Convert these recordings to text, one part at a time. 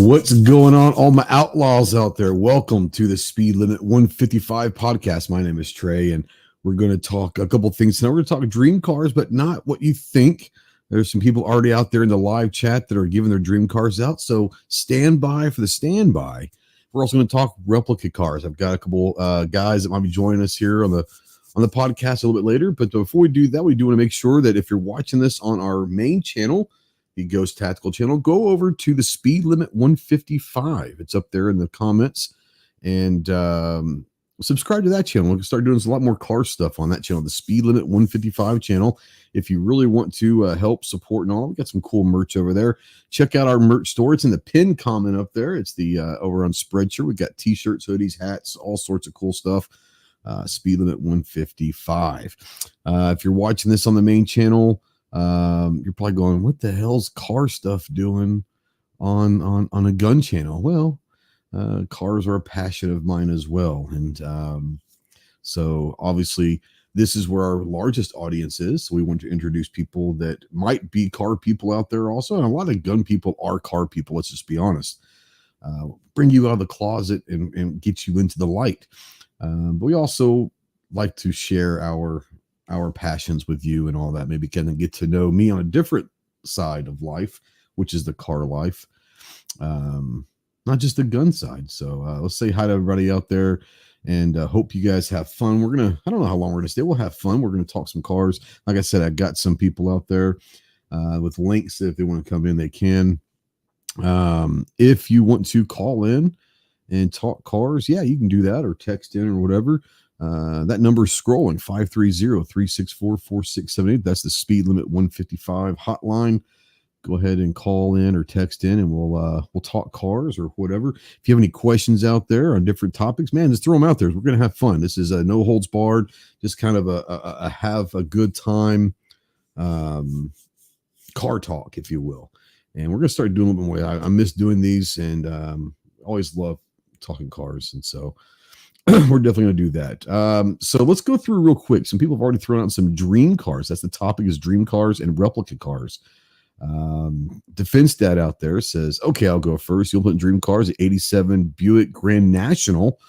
What's going on, all my outlaws out there? Welcome to the Speed Limit 155 podcast. My name is Trey, and we're going to talk a couple things tonight. We're going to talk dream cars, but not what you think. There's some people already out there in the live chat that are giving their dream cars out, so stand by for the standby. We're also going to talk replica cars. I've got a couple guys that might be joining us here on the podcast a little bit later, but before we do that, we do want to make sure that if you're watching this on our main channel, the Ghost Tactical channel, go over to the Speed Limit 155. It's up there in the comments, and subscribe to that channel. We can start doing a lot more car stuff on that channel, the Speed Limit 155 channel. If you really want to help support and all, we got some cool merch over there. Check out our merch store. It's in the pinned comment up there. It's the over on Spreadshirt. We got t-shirts, hoodies, hats, all sorts of cool stuff. Speed Limit 155. If you're watching this on the main channel, you're probably going, what the hell's car stuff doing on a gun channel? Well, cars are a passion of mine as well. And so obviously this is where our largest audience is. So we want to introduce people that might be car people out there also. And a lot of gun people are car people. Let's just be honest. Bring you out of the closet and get you into the light. But we also like to share our passions with you and all that. Maybe kind of get to know me on a different side of life, which is the car life, not just the gun side. So let's say hi to everybody out there, and hope you guys have fun. I don't know how long we're gonna stay. We'll have fun. We're gonna talk some cars. Like I said, I got some people out there with links. If they want to come in, they can. If you want to call in and talk cars, yeah, you can do that, or text in or whatever. That number is scrolling, 530-364-4678. That's the Speed Limit 155 hotline. Go ahead and call in or text in, and we'll talk cars or whatever. If you have any questions out there on different topics, man, just throw them out there. We're going to have fun. This is a no holds barred, just kind of a have a good time car talk, if you will. And we're going to start doing a little bit more. I miss doing these, and always love talking cars. And so we're definitely going to do that. So let's go through real quick. Some people have already thrown out some dream cars. That's the topic, is dream cars and replica cars. Defense Dad out there says, okay, I'll go first. You'll put dream cars. The 87 Buick Grand National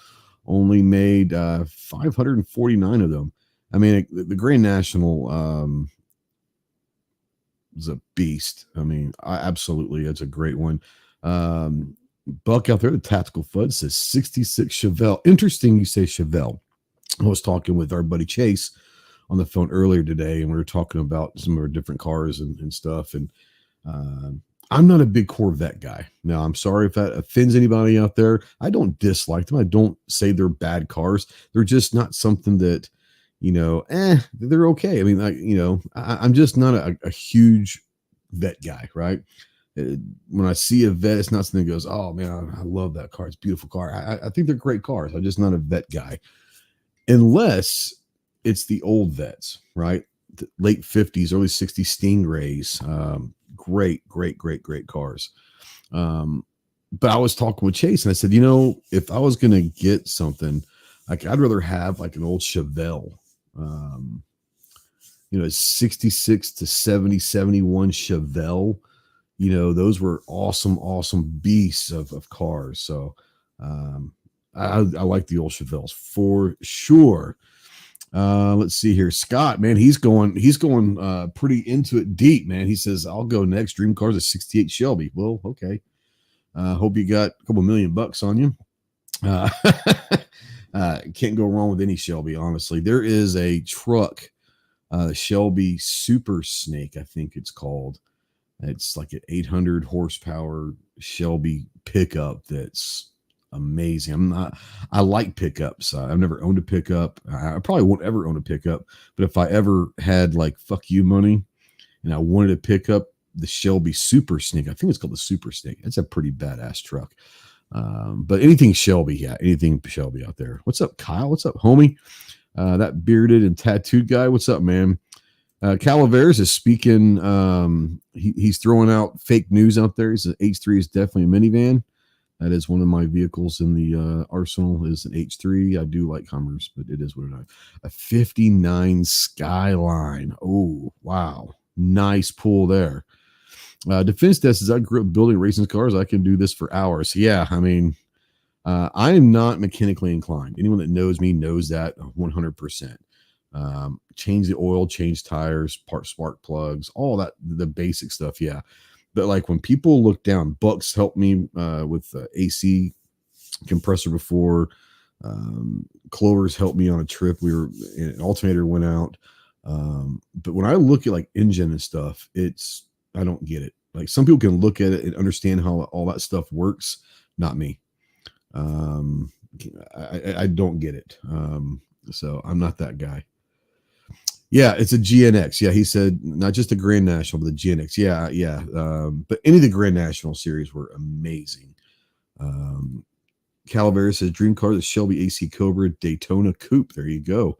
only made 549 of them. I mean, the Grand National is a beast. I mean, absolutely, it's a great one. Buck out there, the Tactical Fudge, says 66 Chevelle. Interesting you say Chevelle. I was talking with our buddy Chase on the phone earlier today, and we were talking about some of our different cars and stuff. And I'm not a big Corvette guy. Now, I'm sorry if that offends anybody out there. I don't dislike them. I don't say they're bad cars. They're just not something that, they're okay. I mean, I'm just not a huge vet guy, right? When I see a vet, it's not something that goes, oh man, I love that car. It's a beautiful car. I think they're great cars. I'm just not a vet guy, unless it's the old vets, right? The late 50s, early 60s Stingrays. Great cars. But I was talking with Chase, and I said, if I was going to get something, like, I'd rather have like an old Chevelle, 66 to 70, 71 Chevelle. Those were awesome beasts of cars. So I like the old Chevelles for sure. Let's see here. Scott, man, he's going pretty into it deep, man. He says, I'll go next. Dream cars, a 68 Shelby. Well, okay. Hope you got a couple $1,000,000 on you. Can't go wrong with any Shelby, honestly. There is a truck, Shelby Super Snake, I think it's called. It's like an 800 horsepower Shelby pickup that's amazing. I like pickups. I've never owned a pickup. I probably won't ever own a pickup, but if I ever had like fuck you money and I wanted a pickup, the Shelby Super Snake, I think it's called the Super Snake. It's a pretty badass truck. But anything Shelby out there. What's up, Kyle? What's up, homie? That bearded and tattooed guy. What's up, man? Calaveras is speaking. He's throwing out fake news out there. He says H3 is definitely a minivan. That is one of my vehicles in the arsenal, is an H3. I do like Hummers, but it is what it is. A 59 Skyline. Oh, wow. Nice pull there. Defense Desk says, I grew up building racing cars. I can do this for hours. Yeah, I mean, I am not mechanically inclined. Anyone that knows me knows that 100%. Change the oil, change tires, part spark plugs, all that, the basic stuff. Yeah. But like when people look down, Bucks helped me with AC compressor before. Clovers helped me on a trip. An alternator went out. But when I look at like engine and stuff, I don't get it. Like some people can look at it and understand how all that stuff works. Not me. I don't get it. So I'm not that guy. Yeah, it's a GNX. Yeah, he said not just the Grand National, but the GNX. Yeah. But any of the Grand National series were amazing. Calavera says dream car, the Shelby AC Cobra Daytona Coupe. There you go.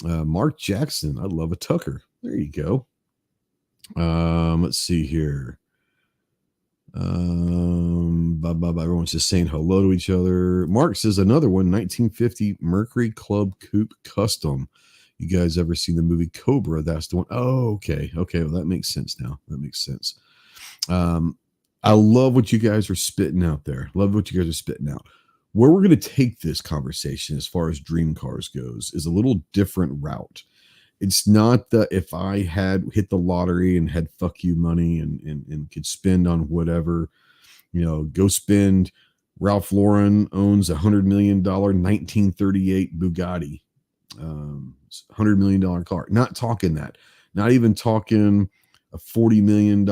Mark Jackson, I love a Tucker. There you go. Let's see here. Everyone's just saying hello to each other. Mark says another one, 1950 Mercury Club Coupe Custom. You guys ever seen the movie Cobra? That's the one. Oh, okay. Okay. Well, that makes sense now. That makes sense. I love what you guys are spitting out there. Love what you guys are spitting out. Where we're going to take this conversation as far as dream cars goes is a little different route. It's not that if I had hit the lottery and had fuck you money and could spend on whatever, go spend. Ralph Lauren owns $100 million 1938 Bugatti, $100 million car. Not talking that. Not even talking a $40 million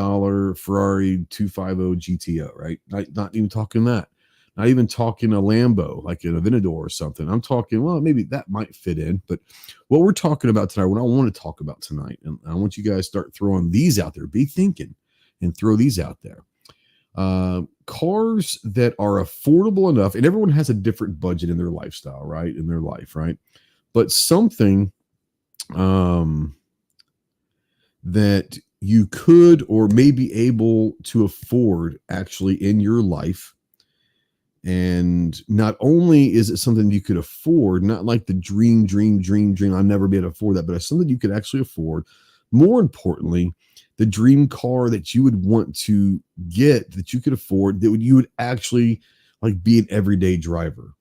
Ferrari 250 GTO, right? Not even talking that. Not even talking a Lambo, like an Aventador or something. I'm talking, well, maybe that might fit in. But what we're talking about tonight, what I want to talk about tonight, and I want you guys to start throwing these out there. Be thinking and throw these out there. Cars that are affordable enough, and everyone has a different budget in their lifestyle, right? In their life, right? But something that you could or may be able to afford actually in your life. And not only is it something you could afford, not like the dream, I'll never be able to afford that, but it's something you could actually afford. More importantly, the dream car that you would want to get that you could afford, you would actually like be an everyday driver.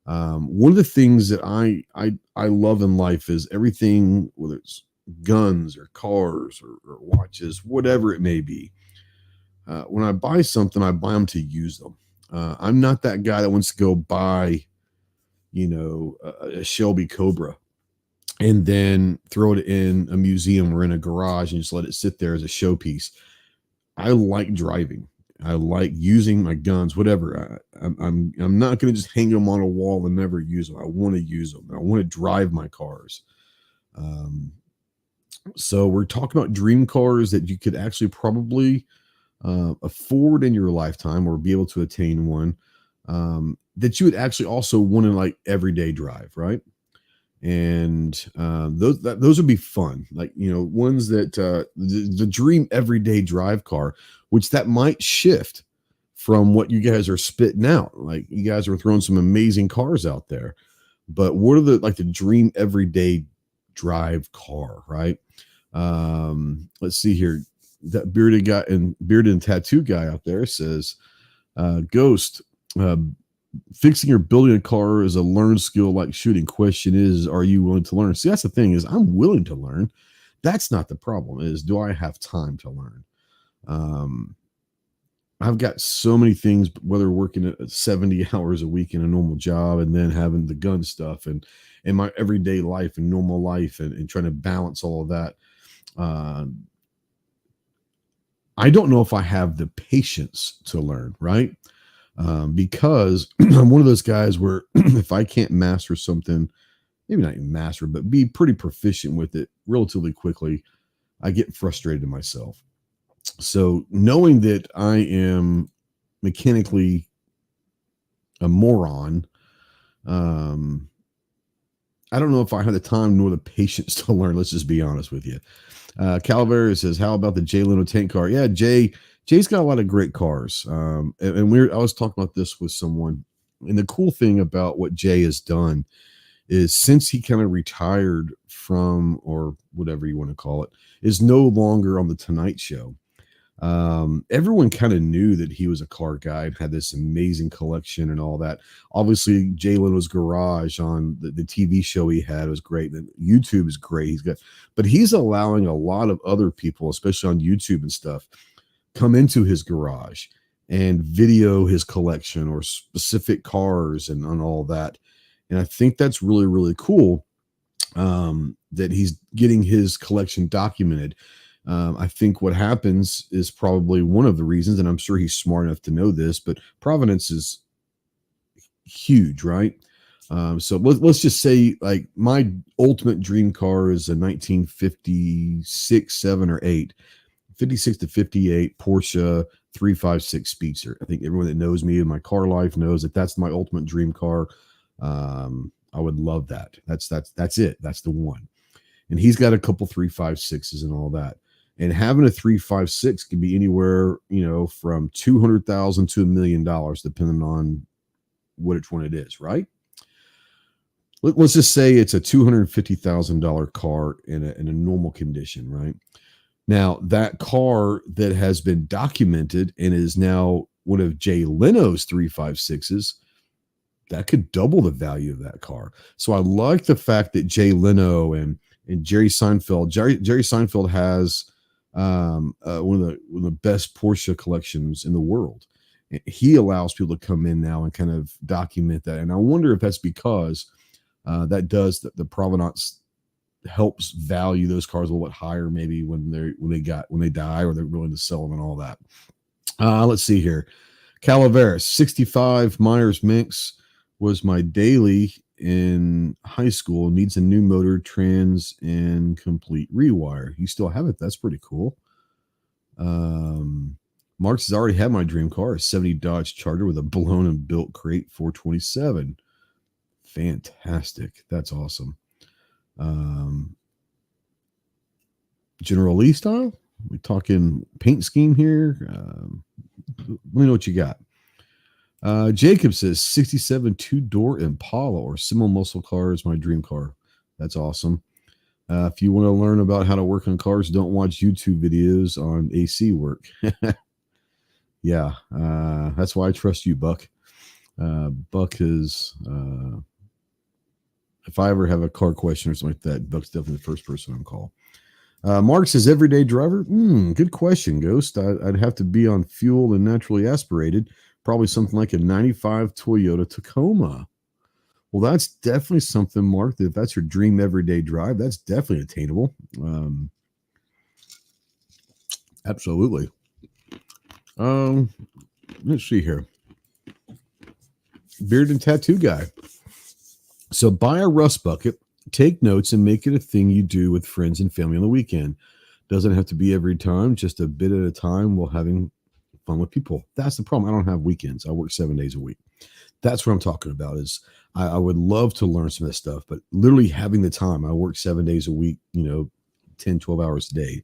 One of the things that I love in life is everything, whether it's guns or cars or watches, whatever it may be. When I buy something, I buy them to use them. I'm not that guy that wants to go buy, a Shelby Cobra and then throw it in a museum or in a garage and just let it sit there as a showpiece. I like driving. I like using my guns, whatever. I'm not going to just hang them on a wall and never use them. I want to use them. I want to drive my cars. So we're talking about dream cars that you could actually probably afford in your lifetime or be able to attain one that you would actually also want to like everyday drive, right? And those would be fun, like ones that the dream everyday drive car, which that might shift from what you guys are spitting out. Like you guys are throwing some amazing cars out there, but what are the dream everyday drive car, right? Let's see here. That bearded and tattoo guy out there says, Ghost, fixing or building a car is a learned skill like shooting. Question is, are you willing to learn? See, that's the thing is I'm willing to learn. That's not the problem. Is do I have time to learn? I've got so many things, whether working at 70 hours a week in a normal job and then having the gun stuff and in my everyday life and normal life and trying to balance all of that. I don't know if I have the patience to learn, right? Because I'm one of those guys where if I can't master something, maybe not even master, but be pretty proficient with it relatively quickly, I get frustrated in myself. So knowing that I am mechanically a moron, I don't know if I have the time nor the patience to learn. Let's just be honest with you. Calavera says, how about the Jay Leno tank car? Yeah, Jay's got a lot of great cars. And I was talking about this with someone. And the cool thing about what Jay has done is since he kind of retired from, or whatever you want to call it, is no longer on the Tonight Show. Everyone kind of knew that he was a car guy and had this amazing collection and all that. Obviously, Jay Leno's garage on the TV show he had was great. And YouTube is great. But he's allowing a lot of other people, especially on YouTube and stuff, come into his garage and video his collection or specific cars and on all that. And I think that's really, really cool, that he's getting his collection documented. I think what happens is probably one of the reasons, and I'm sure he's smart enough to know this, but provenance is huge, right? So let's just say, like, my ultimate dream car is a 1956, 7, or 8, 56 to 58 Porsche 356 Speedster. I think everyone that knows me in my car life knows that that's my ultimate dream car. I would love that. That's it. That's the one. And he's got a couple 356s and all that. And having a 356 can be anywhere, from $200,000 to $1 million, depending on which one it is, right? Let's just say it's a $250,000 car in a normal condition, right? Now, that car that has been documented and is now one of Jay Leno's 356s, that could double the value of that car. So I like the fact that Jay Leno and Jerry Seinfeld, Jerry Seinfeld has one of the best Porsche collections in the world. He allows people to come in now and kind of document that. And I wonder if that's because that does the provenance helps value those cars a little bit higher, maybe when they die, or they're willing to sell them and all that. Let's see here. Calaveras 65 Myers Minx was my daily in high school. Needs a new motor, trans, and complete rewire. You still have it. That's pretty cool. Marks has already had my dream car, a 70 Dodge Charger with a blown and built crate 427. Fantastic. That's awesome. General Lee style? We talking paint scheme here? Let me know what you got. Jacob says 67 two-door Impala or similar muscle car is my dream car. That's awesome. If you want to learn about how to work on cars, don't watch YouTube videos on AC work. Yeah, that's why I trust you, Buck. Buck is, if I ever have a car question or something like that, Buck's definitely the first person I'm call. Mark says everyday driver. Good question, Ghost. I'd have to be on fuel and naturally aspirated. Probably something like a 95 Toyota Tacoma. Well, that's definitely something, Mark, that if that's your dream everyday drive, that's definitely attainable. Absolutely. Let's see here. Beard and tattoo guy. So buy a rust bucket, take notes, and make it a thing you do with friends and family on the weekend. Doesn't have to be every time, just a bit at a time while having fun with people. That's the problem. I don't have weekends. I work 7 days a week. That's what I'm talking about. Is I would love to learn some of this stuff, but literally having the time. I work 7 days a week, 10, 12 hours a day.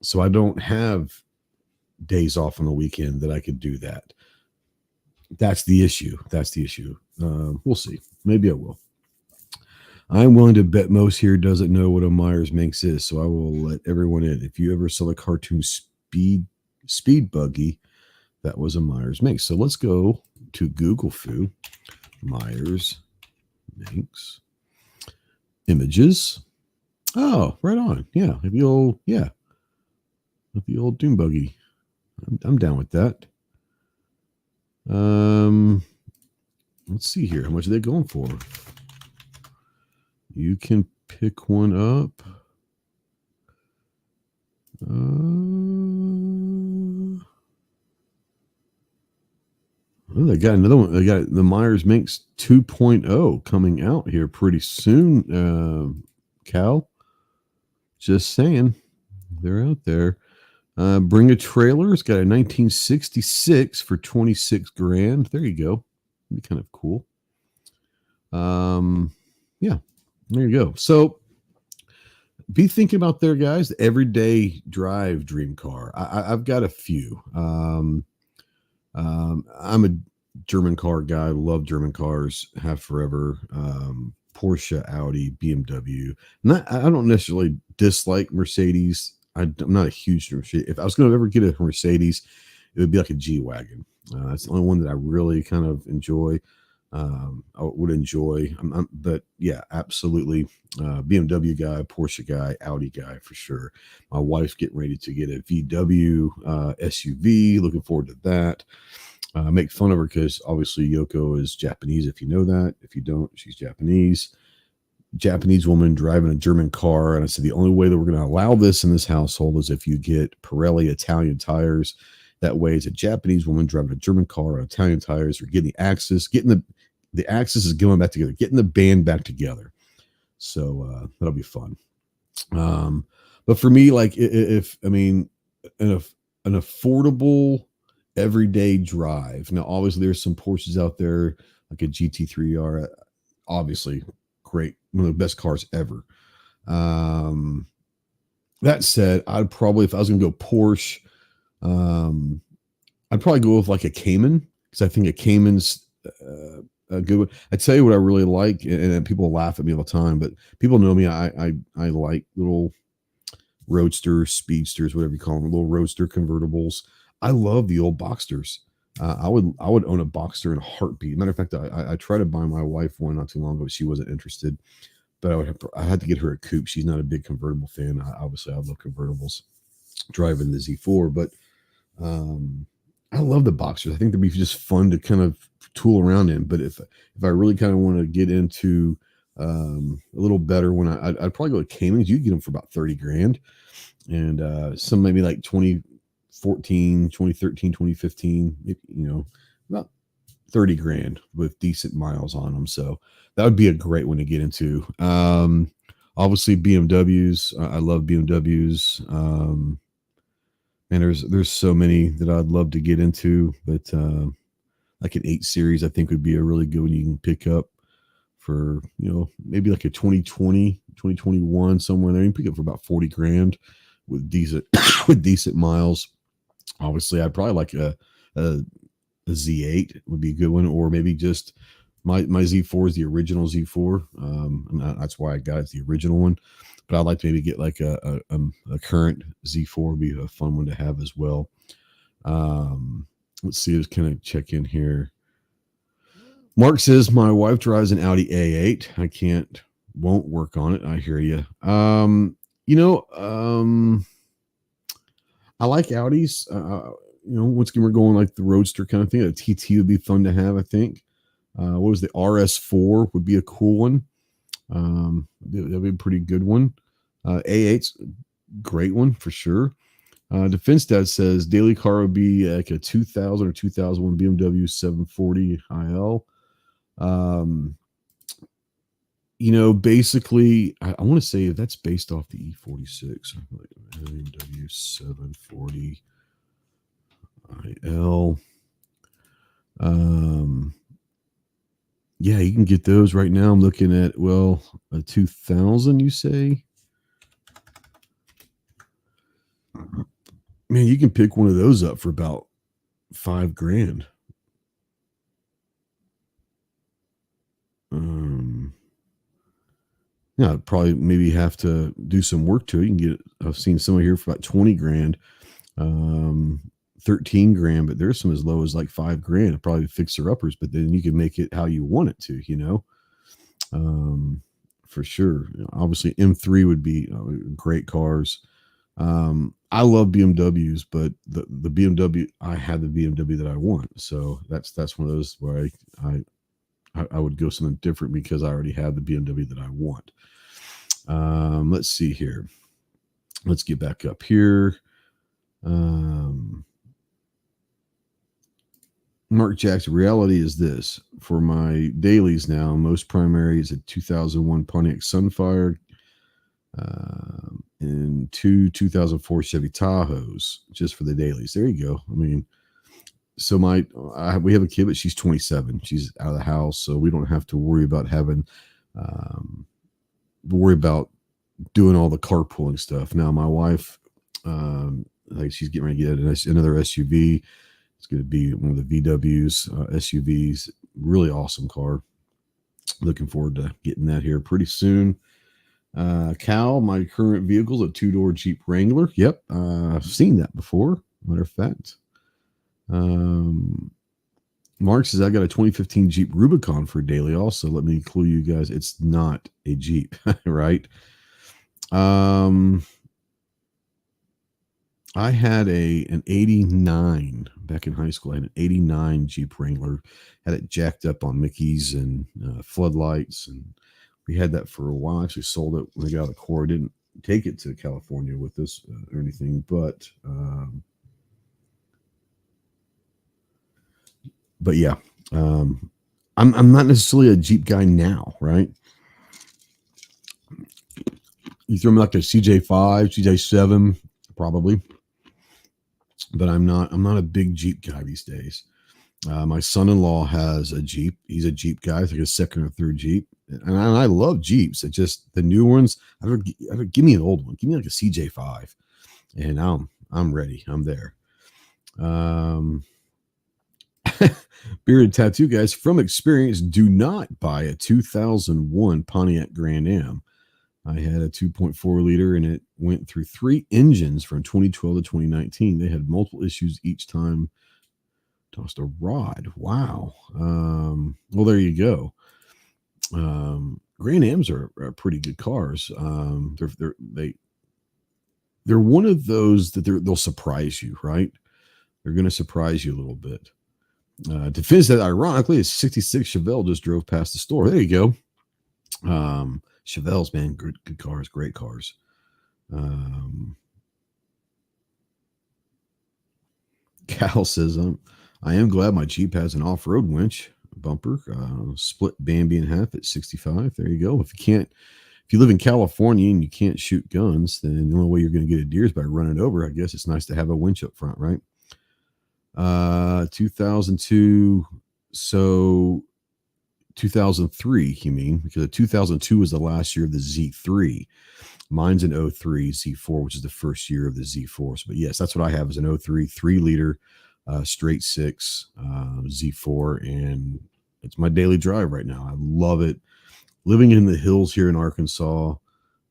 So I don't have days off on the weekend that I could do that. That's the issue. We'll see. Maybe I will. I'm willing to bet most here doesn't know what a Myers Minx is, so I will let everyone in. If you ever saw the cartoon Speed Buggy, that was a Myers Minx. So let's go to Google Foo. Myers Minx images. Oh, right on. Yeah, the old Doom Buggy. I'm down with that. Let's see here. How much are they going for? You can pick one up. They got another one. They got the Myers Minx 2.0 coming out here pretty soon. Cal, just saying, they're out there. Bring a trailer. It's got a 1966 for 26 grand. There you go. Be kind of cool. Yeah, there you go. So be thinking about there, guys, the everyday drive dream car. I've got a few. I'm a German car guy. Love German cars. Have forever. Porsche, Audi, BMW. I don't necessarily dislike Mercedes. I'm not a huge Mercedes. If I was going to ever get a Mercedes, it would be like a G wagon. That's the only one that I really kind of enjoy. I would enjoy, but yeah, absolutely. BMW guy, Porsche guy, Audi guy for sure. My wife's getting ready to get a VW SUV. Looking forward to that. Make fun of her because obviously Yoko is Japanese. If you know that, if you don't, she's Japanese. Japanese woman driving a German car, and I said the only way that we're going to allow this in this household is if you get Pirelli Italian tires. That way, it's a Japanese woman driving a German car on Italian tires, or getting the axis, getting the axis is going back together, getting the band back together. So that'll be fun. But for me, like if I mean, an affordable everyday drive. Now, obviously, there's some Porsches out there like a GT3R, obviously great, one of the best cars ever. That said, I'd probably, if I was going to go Porsche, I'd probably go with like a Cayman because I think a Cayman's a good one. I tell you what I really like, and people laugh at me all the time, but people know me. I like little roadsters, speedsters, whatever you call them, little roadster convertibles. I love the old Boxsters. I would own a Boxster in a heartbeat. Matter of fact, I tried to buy my wife one not too long ago, but she wasn't interested. But I had to get her a coupe. She's not a big convertible fan. Obviously, I love convertibles. Driving the Z4, but I love the Boxsters. I think they'd be just fun to kind of tool around in. But if I really kind of want to get into a little better one, I'd probably go with Caymans. You get them for about 30 grand, and some maybe like 2014, 2013, 2015. About 30 grand with decent miles on them. So that would be a great one to get into. Obviously BMWs. I love BMWs. And there's so many that I'd love to get into, but like an 8 Series, I think would be a really good one you can pick up for, maybe like a 2020, 2021, somewhere there. You can pick up for about 40 grand with decent, with decent miles. Obviously, I'd probably like a Z8 would be a good one, or maybe just my Z4 is the original Z4. And that's why I got it, the original one. But I'd like to maybe get like a current Z4 would be a fun one to have as well. Let's see, let's kind of check in here. Mark says my wife drives an Audi A8. Won't work on it. I hear you. I like Audis. Once again, we're going like the Roadster kind of thing. A TT would be fun to have, I think. What was the RS4 would be a cool one. That'd be a pretty good one. A8's great one for sure. Defense Dad says daily car would be like a 2000 or 2001 BMW 740 IL. Basically, I want to say that's based off the E46. BMW 740 IL. Yeah, you can get those right now. I'm looking at, a 2000, you say? Man, you can pick one of those up for about $5 grand. Yeah, probably maybe have to do some work to it. You can get, I've seen some here for about 20 grand, 13 grand, but there's some as low as like $5 grand, probably fixer uppers, but then you can make it how you want it to, for sure. Obviously M3 would be great cars. I love BMWs, but the BMW, I had the BMW that I want. So that's one of those where I would go something different because I already have the BMW that I want. Let's see here. Let's get back up here. Mark Jackson, reality is this. For my dailies now, most primary is a 2001 Pontiac Sunfire and 2004 Chevy Tahoes just for the dailies. There you go. I mean, so we have a kid, but she's 27. She's out of the house, so we don't have to worry about doing all the carpooling stuff. Now, my wife, like she's getting ready to get another SUV. It's going to be one of the VW's SUVs. Really awesome car. Looking forward to getting that here pretty soon. Cal, my current vehicle is a two-door Jeep Wrangler. Yep, I've seen that before. Matter of fact. Um, Mark says, I got a 2015 Jeep Rubicon for daily. Also, let me clue you guys, it's not a Jeep, right? Um, I had an 89 back in high school. I had an 89 Jeep Wrangler, had it jacked up on Mickey's and floodlights. And we had that for a while. Actually sold it when I got out of the Corps. I didn't take it to California with us or anything, but yeah, I'm not necessarily a Jeep guy now, right? You throw me like a CJ5, CJ7, probably, but I'm not a big Jeep guy these days. My son-in-law has a Jeep. He's a Jeep guy. It's like a second or third Jeep, and I love Jeeps. It just the new ones. Give me an old one. Give me like a CJ5, and I'm ready. I'm there. Um, Bearded Tattoo guys, from experience, do not buy a 2001 Pontiac Grand Am. I had a 2.4 liter and it went through 3 engines from 2012 to 2019. They had multiple issues each time. Tossed a rod. Wow. Well, there you go. Grand Ams are pretty good cars. They're one of those that they'll surprise you, right? They're going to surprise you a little bit. To finish that, ironically, a 66 Chevelle just drove past the store. There you go. Chevelles, man, good cars, great cars. Cal says, I am glad my Jeep has an off-road winch bumper, split Bambi in half at 65. There you go. If you live in California and you can't shoot guns, then the only way you're going to get a deer is by running over. I guess it's nice to have a winch up front, right? 2002. So 2003, you mean? Because 2002 was the last year of the Z3. Mine's an 03 Z4, which is the first year of the Z4. But yes, that's what I have is an 03 3-liter straight 6 Z4, and it's my daily drive right now. I love it. Living in the hills here in Arkansas,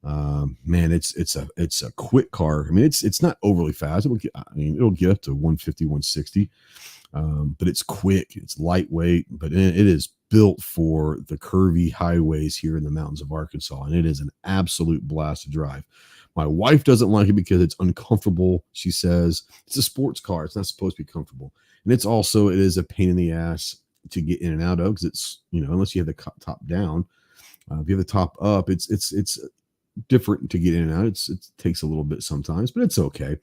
man, it's a quick car. I mean, it's not overly fast. It'll get up to 150, 160. But it's quick, it's lightweight, but it is built for the curvy highways here in the mountains of Arkansas, and it is an absolute blast to drive. My wife doesn't like it because it's uncomfortable. She says it's a sports car; it's not supposed to be comfortable, and it is a pain in the ass to get in and out of because it's unless you have the top down. If you have the top up, it's different to get in and out. It takes a little bit sometimes, but it's okay.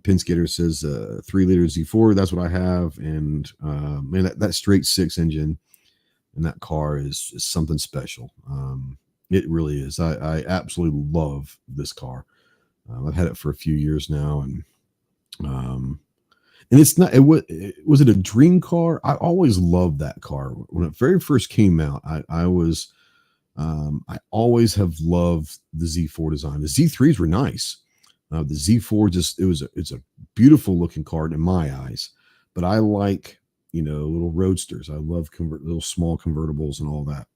Pinskater says 3-liter Z4. That's what I have, and man, that straight 6 engine in that car is something special. It really is. I absolutely love this car. I've had it for a few years now, and it's not. Was it a dream car? I always loved that car when it very first came out. I always have loved the Z4 design. The Z3s were nice. The Z4 it's a beautiful looking car in my eyes, but I like little roadsters. I love little small convertibles and all that.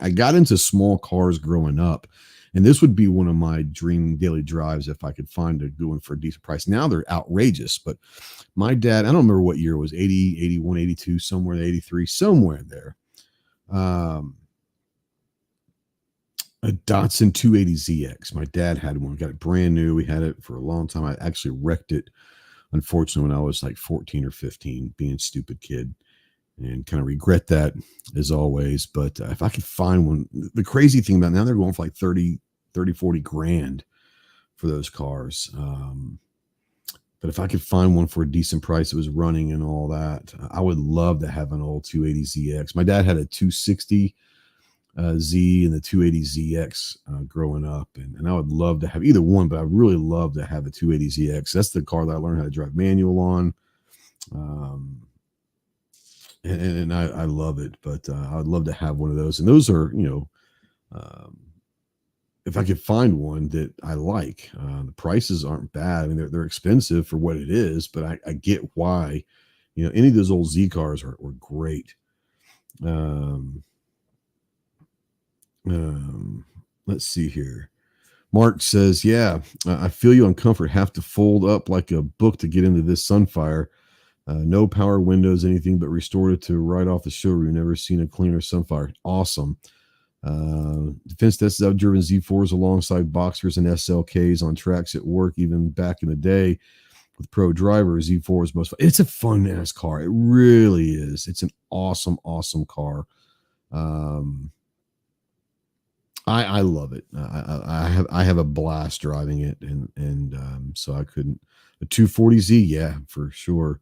I got into small cars growing up, and this would be one of my dream daily drives if I could find a good one for a decent price. Now they're outrageous, but my dad, I don't remember what year it was, 80, 81, 82, somewhere 83, somewhere there. A Datsun 280ZX. My dad had one, got it brand new. We had it for a long time. I actually wrecked it, unfortunately, when I was like 14 or 15, being a stupid kid, and kind of regret that as always. But if I could find one, the crazy thing about now, they're going for like 30, 40 grand for those cars. But if I could find one for a decent price, it was running and all that, I would love to have an old 280ZX. My dad had a 260 Z and the 280ZX growing up, and I would love to have either one, but I really love to have a 280ZX. That's the car that I learned how to drive manual on, and I love it. But I'd love to have one of those, and those are if I could find one that I like. The prices aren't bad. I mean, they're expensive for what it is, but I get why. Any of those old Z cars were great. let's see here. Mark says, yeah, I feel you on comfort. Have to fold up like a book to get into this Sunfire. No power windows, anything but restored it to right off the showroom. Never seen a cleaner Sunfire. Awesome. Defense tests I've driven Z4s alongside Boxers and SLKs on tracks at work, even back in the day with pro drivers. Z4 is most fun. It's a fun ass car. It really is. It's an awesome, awesome car. Um, I love it. I have a blast driving it, and so I couldn't. A 240Z, yeah, for sure.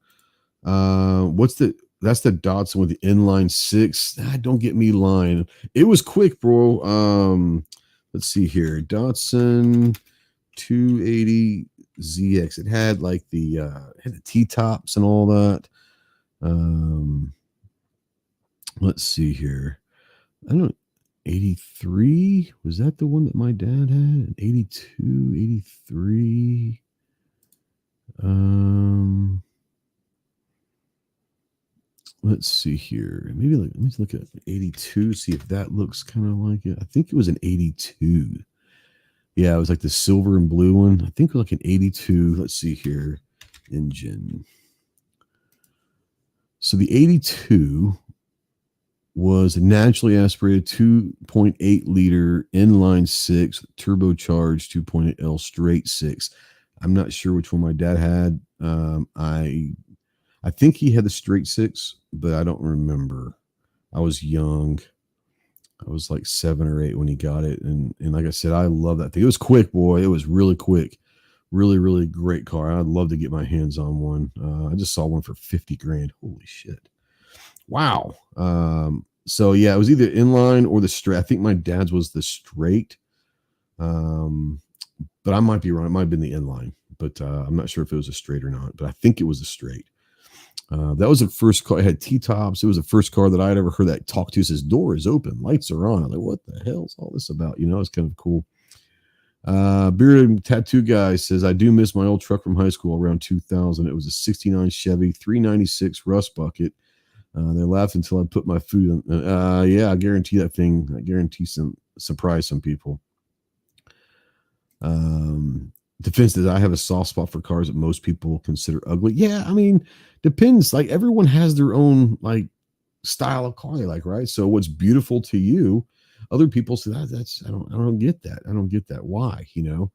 What's the that's the Datsun with the inline six. Don't get me lying. It was quick, bro. Let's see here. Datsun 280ZX. It had like had the T-tops and all that. Let's see here. I don't 83. Was that the one that my dad had? 82, 83. Let's see here. Maybe let me look at 82, see if that looks kind of like it. I think it was an 82. Yeah, it was like the silver and blue one. I think it was like an 82. Let's see here. Engine. So the 82 was a naturally aspirated 2.8 liter inline six turbocharged 2.8L straight six. I'm not sure which one my dad had. I think he had the straight six, but I don't remember. I was young. I was like 7 or 8 when he got it. And like I said, I love that thing. It was quick, boy. It was really quick. Really, really great car. I'd love to get my hands on one. I just saw one for 50 grand. Holy shit. Wow. So yeah, it was either inline or the straight. I think my dad's was the straight. But I might be wrong. It might have been the inline, but I'm not sure if it was a straight or not, but I think it was a straight. That was the first car. It had T-tops. It was the first car that I had ever heard that talk to. It says, door is open, lights are on. I'm like, what the hell is all this about? You know, it's kind of cool. Bearded Tattoo Guy says, I do miss my old truck from high school around 2000. It was a 69 Chevy 396 Rust Bucket. They laughed until I put my food in. Yeah, I guarantee that thing. I guarantee surprise some people. Defense that I have a soft spot for cars that most people consider ugly. Yeah, I mean, depends. Like everyone has their own like style of car they like, right? So what's beautiful to you, other people say that's I don't get that. I don't get that. Why? You know,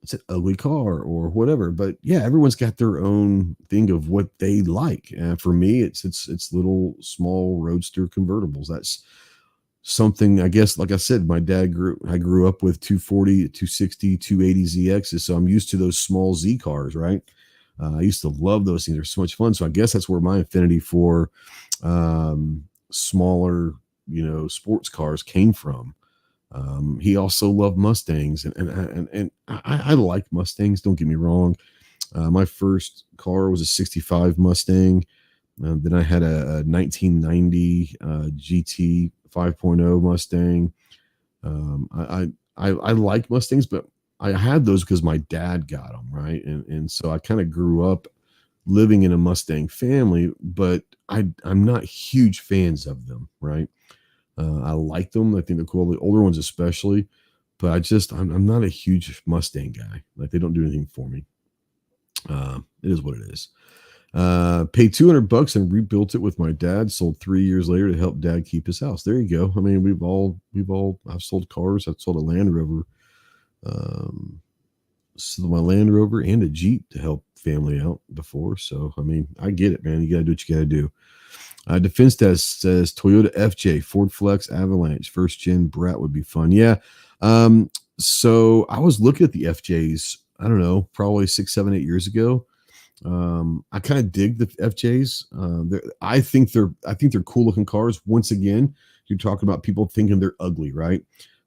it's an ugly car or whatever. But yeah, everyone's got their own thing of what they like. And for me, it's little small roadster convertibles. That's something, I guess, like I said, I grew up with 240, 260, 280 ZXs. So I'm used to those small Z cars, right? I used to love those things. They're so much fun. So I guess that's where my affinity for smaller, you know, sports cars came from. He also loved Mustangs, and I like Mustangs. Don't get me wrong. My first car was a 65 Mustang. Then I had a 1990 GT 5.0 Mustang. I like Mustangs, but I had those because my dad got them, right? And so I kind of grew up living in a Mustang family, but I'm not huge fans of them, right? I like them. I think they're cool, the older ones especially, but I'm not a huge Mustang guy. Like they don't do anything for me. It is what it is. Paid $200 and rebuilt it with my dad. Sold 3 years later to help dad keep his house. There you go. I mean, I've sold cars. I've sold a Land Rover, my Land Rover and a Jeep to help family out before. So, I mean, I get it, man. You got to do what you got to do. Defense Test says Toyota FJ, Ford Flex, Avalanche, first gen Brat would be fun. Yeah. So I was looking at the FJs, I don't know, probably 6, 7, 8 years ago. I kind of dig the FJs. I think they're cool looking cars. Once again, you're talking about people thinking they're ugly, right?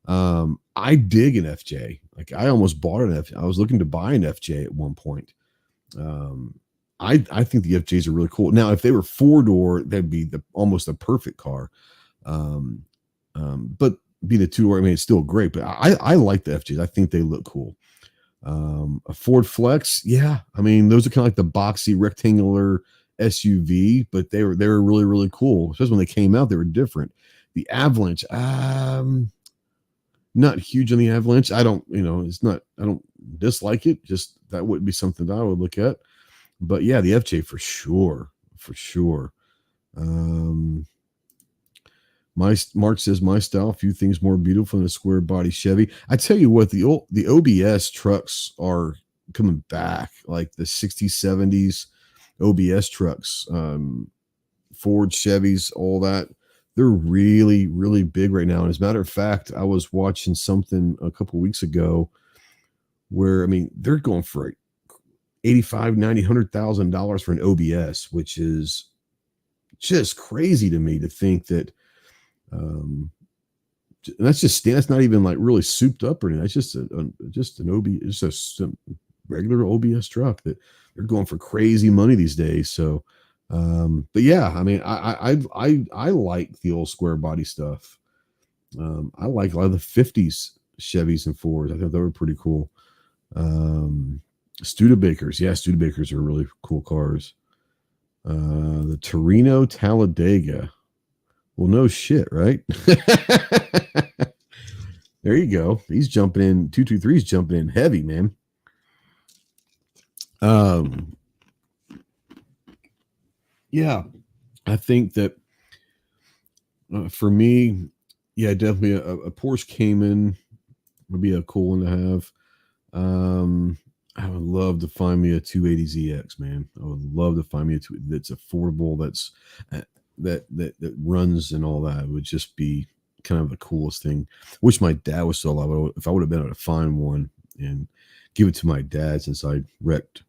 I dig an FJ. Like I almost bought an FJ. I was looking to buy an FJ at one point. I think the FJs are really cool. Now, if they were 4-door, that'd be almost a perfect car. But being a 2-door, I mean, it's still great. But I like the FJs. I think they look cool. A Ford Flex, yeah. I mean, those are kind of like the boxy rectangular SUV, but they were really, really cool. Especially when they came out, they were different. The Avalanche, not huge on the Avalanche. I don't, it's not. I don't dislike it. Just that wouldn't be something that I would look at. But yeah, the FJ for sure, for sure. My Mark says my style, few things more beautiful than a square body Chevy. I tell you what, the OBS trucks are coming back, like the 60s, 70s OBS trucks, Ford, Chevys, all that. They're really, really big right now. And as a matter of fact, I was watching something a couple weeks ago where, I mean, they're going for like $85,000, $90,000, $100,000 for an OBS, which is just crazy to me to think that. And that's not even like really souped up or anything. That's just an OBS, just a regular OBS truck that they're going for crazy money these days. So, but yeah, I mean, I like the old square body stuff. I like a lot of the 50s Chevys and Fords. I thought they were pretty cool. Studebakers. Yeah, Studebakers are really cool cars. The Torino Talladega. Well, no shit, right? There you go. He's jumping in. 223 is jumping in heavy, man. Yeah, I think that for me, yeah, definitely a Porsche Cayman would be a cool one to have. I would love to find me a 280ZX, man. I would love to find me that's affordable, that runs and all that. It would just be kind of the coolest thing. Wish my dad was still alive. If I would have been able to find one and give it to my dad, since I wrecked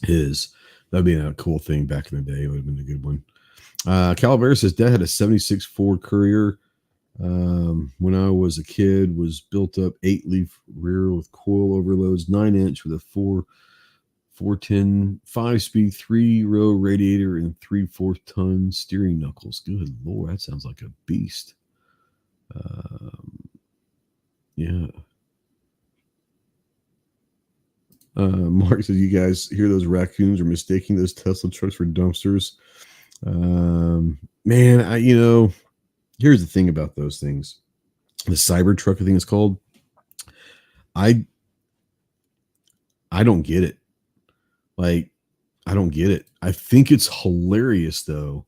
his, that'd be a cool thing back in the day. It would have been a good one. Calavera says dad had a 76 Ford Courier. When I was a kid, was built up 8-leaf rear with coil overloads, 9-inch with a 410 5-speed 3-row radiator and 3/4 ton steering knuckles. Good Lord, that sounds like a beast. Yeah. Mark says, you guys hear those raccoons are mistaking those Tesla trucks for dumpsters. Man, here's the thing about those things. The Cybertruck, I think it's called. I don't get it. Like, I don't get it. I think it's hilarious though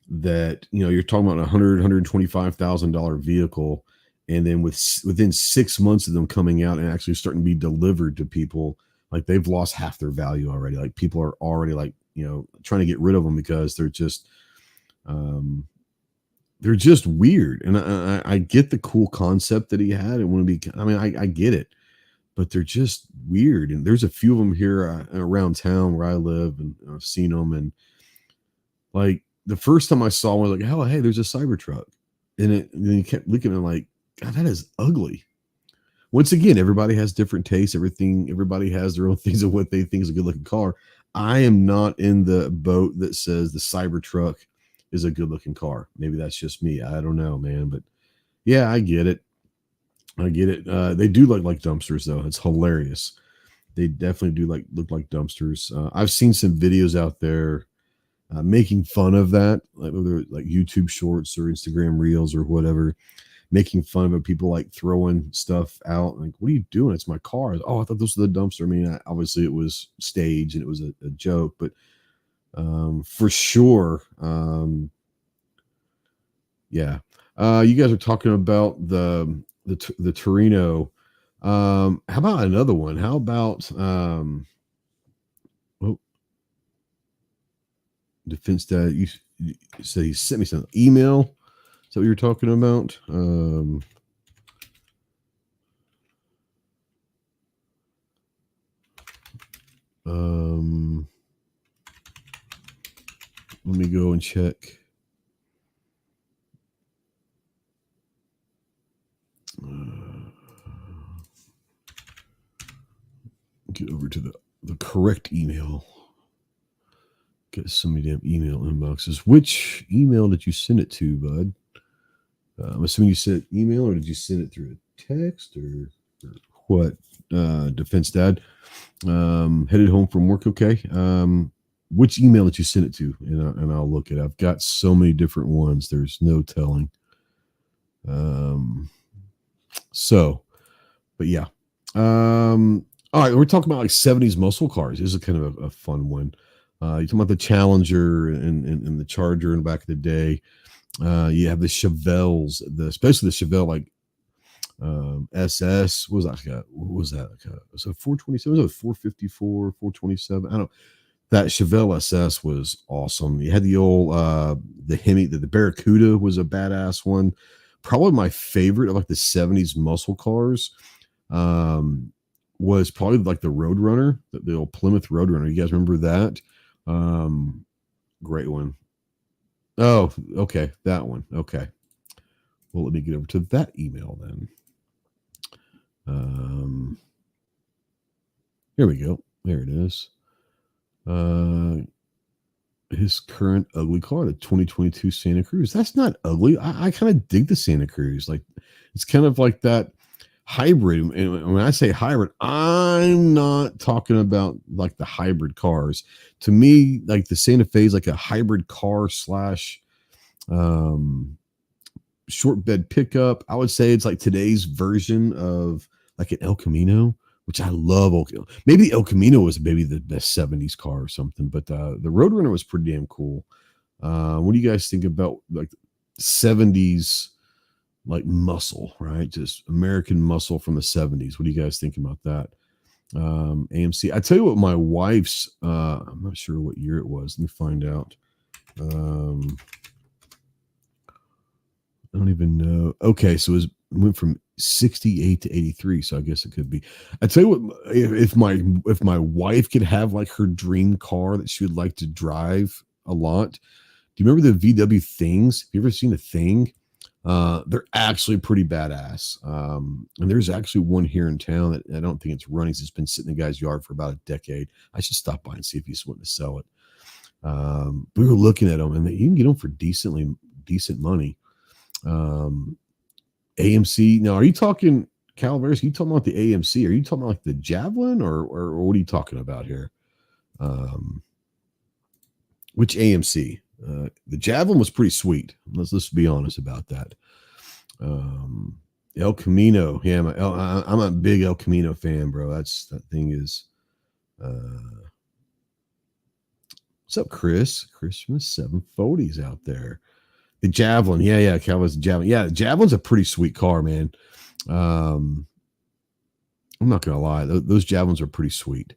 that you're talking about $125,000 vehicle, and then within 6 months of them coming out and actually starting to be delivered to people, like they've lost half their value already. Like people are already like trying to get rid of them because they're just weird. And I get the cool concept that he had. And want to be. I mean, I get it, but they're just weird. And there's a few of them here around town where I live, and I've seen them. And like the first time I saw one, I was like, "Oh, hey, there's a Cybertruck," and then you kept looking at it like, God, that is ugly. Once again, everybody has different tastes. Everybody has their own things of what they think is a good looking car. I am not in the boat that says the Cybertruck is a good looking car. Maybe that's just me. I don't know, man. But yeah, I get it. They do look like dumpsters, though. It's hilarious. They definitely do look like dumpsters. I've seen some videos out there making fun of that, like whether like YouTube Shorts or Instagram Reels or whatever, making fun of people like throwing stuff out. Like, what are you doing? It's my car. Oh, I thought this was the dumpster. I mean, obviously it was staged and it was a joke, but for sure, yeah. You guys are talking about the Torino. How about another one? How about Defense Dad? You said he sent me some email. Is that what you're talking about? Let me go and check. Get over to the correct email. Get so many damn email inboxes. Which email did you send it to, bud? I'm assuming you sent email, or did you send it through a text or what? Defense Dad. Headed home from work. Okay. Which email did you send it to? And I'll look it. I've got so many different ones. There's no telling. Um, so, but yeah. All right, we're talking about like 70s muscle cars. This is kind of a fun one. You're talking about the Challenger and the Charger in the back of the day. You have the Chevelles, especially the Chevelle like SS. What was that? Was it 427? Was it 454, 427? I don't. That Chevelle SS was awesome. You had the old the Hemi, the Barracuda was a badass one. Probably my favorite of like the 70s muscle cars was probably like the Roadrunner, the old Plymouth Roadrunner. You guys remember that? Um, Great one. Oh, okay, that one. Okay. Well, let me get over to that email then. Here we go. There it is. His current ugly car, the 2022 Santa Cruz. That's not ugly. I kind of dig the Santa Cruz. Like it's kind of like that hybrid. And when I say hybrid, I'm not talking about like the hybrid cars. To me, like the Santa Fe is like a hybrid car slash short bed pickup. I would say it's like today's version of like an El Camino, which I love. Maybe El Camino was maybe the best 70s car or something, but the Roadrunner was pretty damn cool. What do you guys think about like 70s like muscle, right? Just American muscle from the 70s. What do you guys think about that? AMC. I tell you what, my wife's I'm not sure what year it was. Let me find out. I don't even know. Okay, so it went from 68 to 83, so I guess it could be. I tell you what, if my wife could have like her dream car that she would like to drive a lot. Do you remember the VW Things? Have you ever seen a Thing? They're actually pretty badass. And there's actually one here in town that I don't think it's running. It's been sitting in the guy's yard for about a decade. I should stop by and see if he's wanting to sell it. We were looking at them, and you can get them for decent money. AMC. Now, are you talking Calaveras? Are you talking about the AMC? Are you talking about like the Javelin, or what are you talking about here? Which AMC? The Javelin was pretty sweet. Let's be honest about that. El Camino. Yeah, I'm a big El Camino fan, bro. That thing is. What's up, Chris? Christmas 740s out there. The Javelin. Yeah. Calvin's Javelin. Yeah, the Javelin's a pretty sweet car, man. I'm not going to lie. Those Javelins are pretty sweet.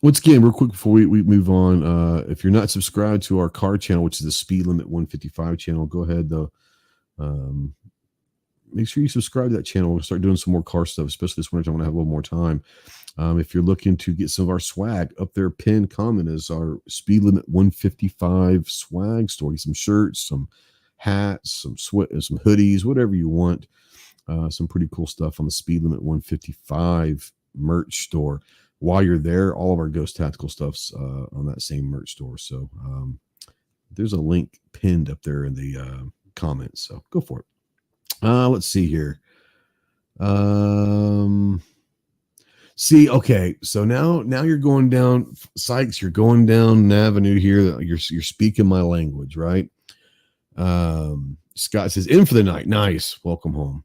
Once again, real quick before we move on, if you're not subscribed to our car channel, which is the Speed Limit 155 channel, go ahead, though. Make sure you subscribe to that channel. We'll start doing some more car stuff, especially this winter. I want to have a little more time. If you're looking to get some of our swag, up there, pinned comment is our Speed Limit 155 swag store. Some shirts, some hats, some hoodies, whatever you want. Some pretty cool stuff on the Speed Limit 155 merch store. While you're there, all of our Ghost Tactical stuff's on that same merch store. So there's a link pinned up there in the comments. So go for it. Let's see here. See, okay, so now you're going down, Sykes. You're going down an avenue here. You're speaking my language, right? Scott says, "In for the night." Nice, welcome home.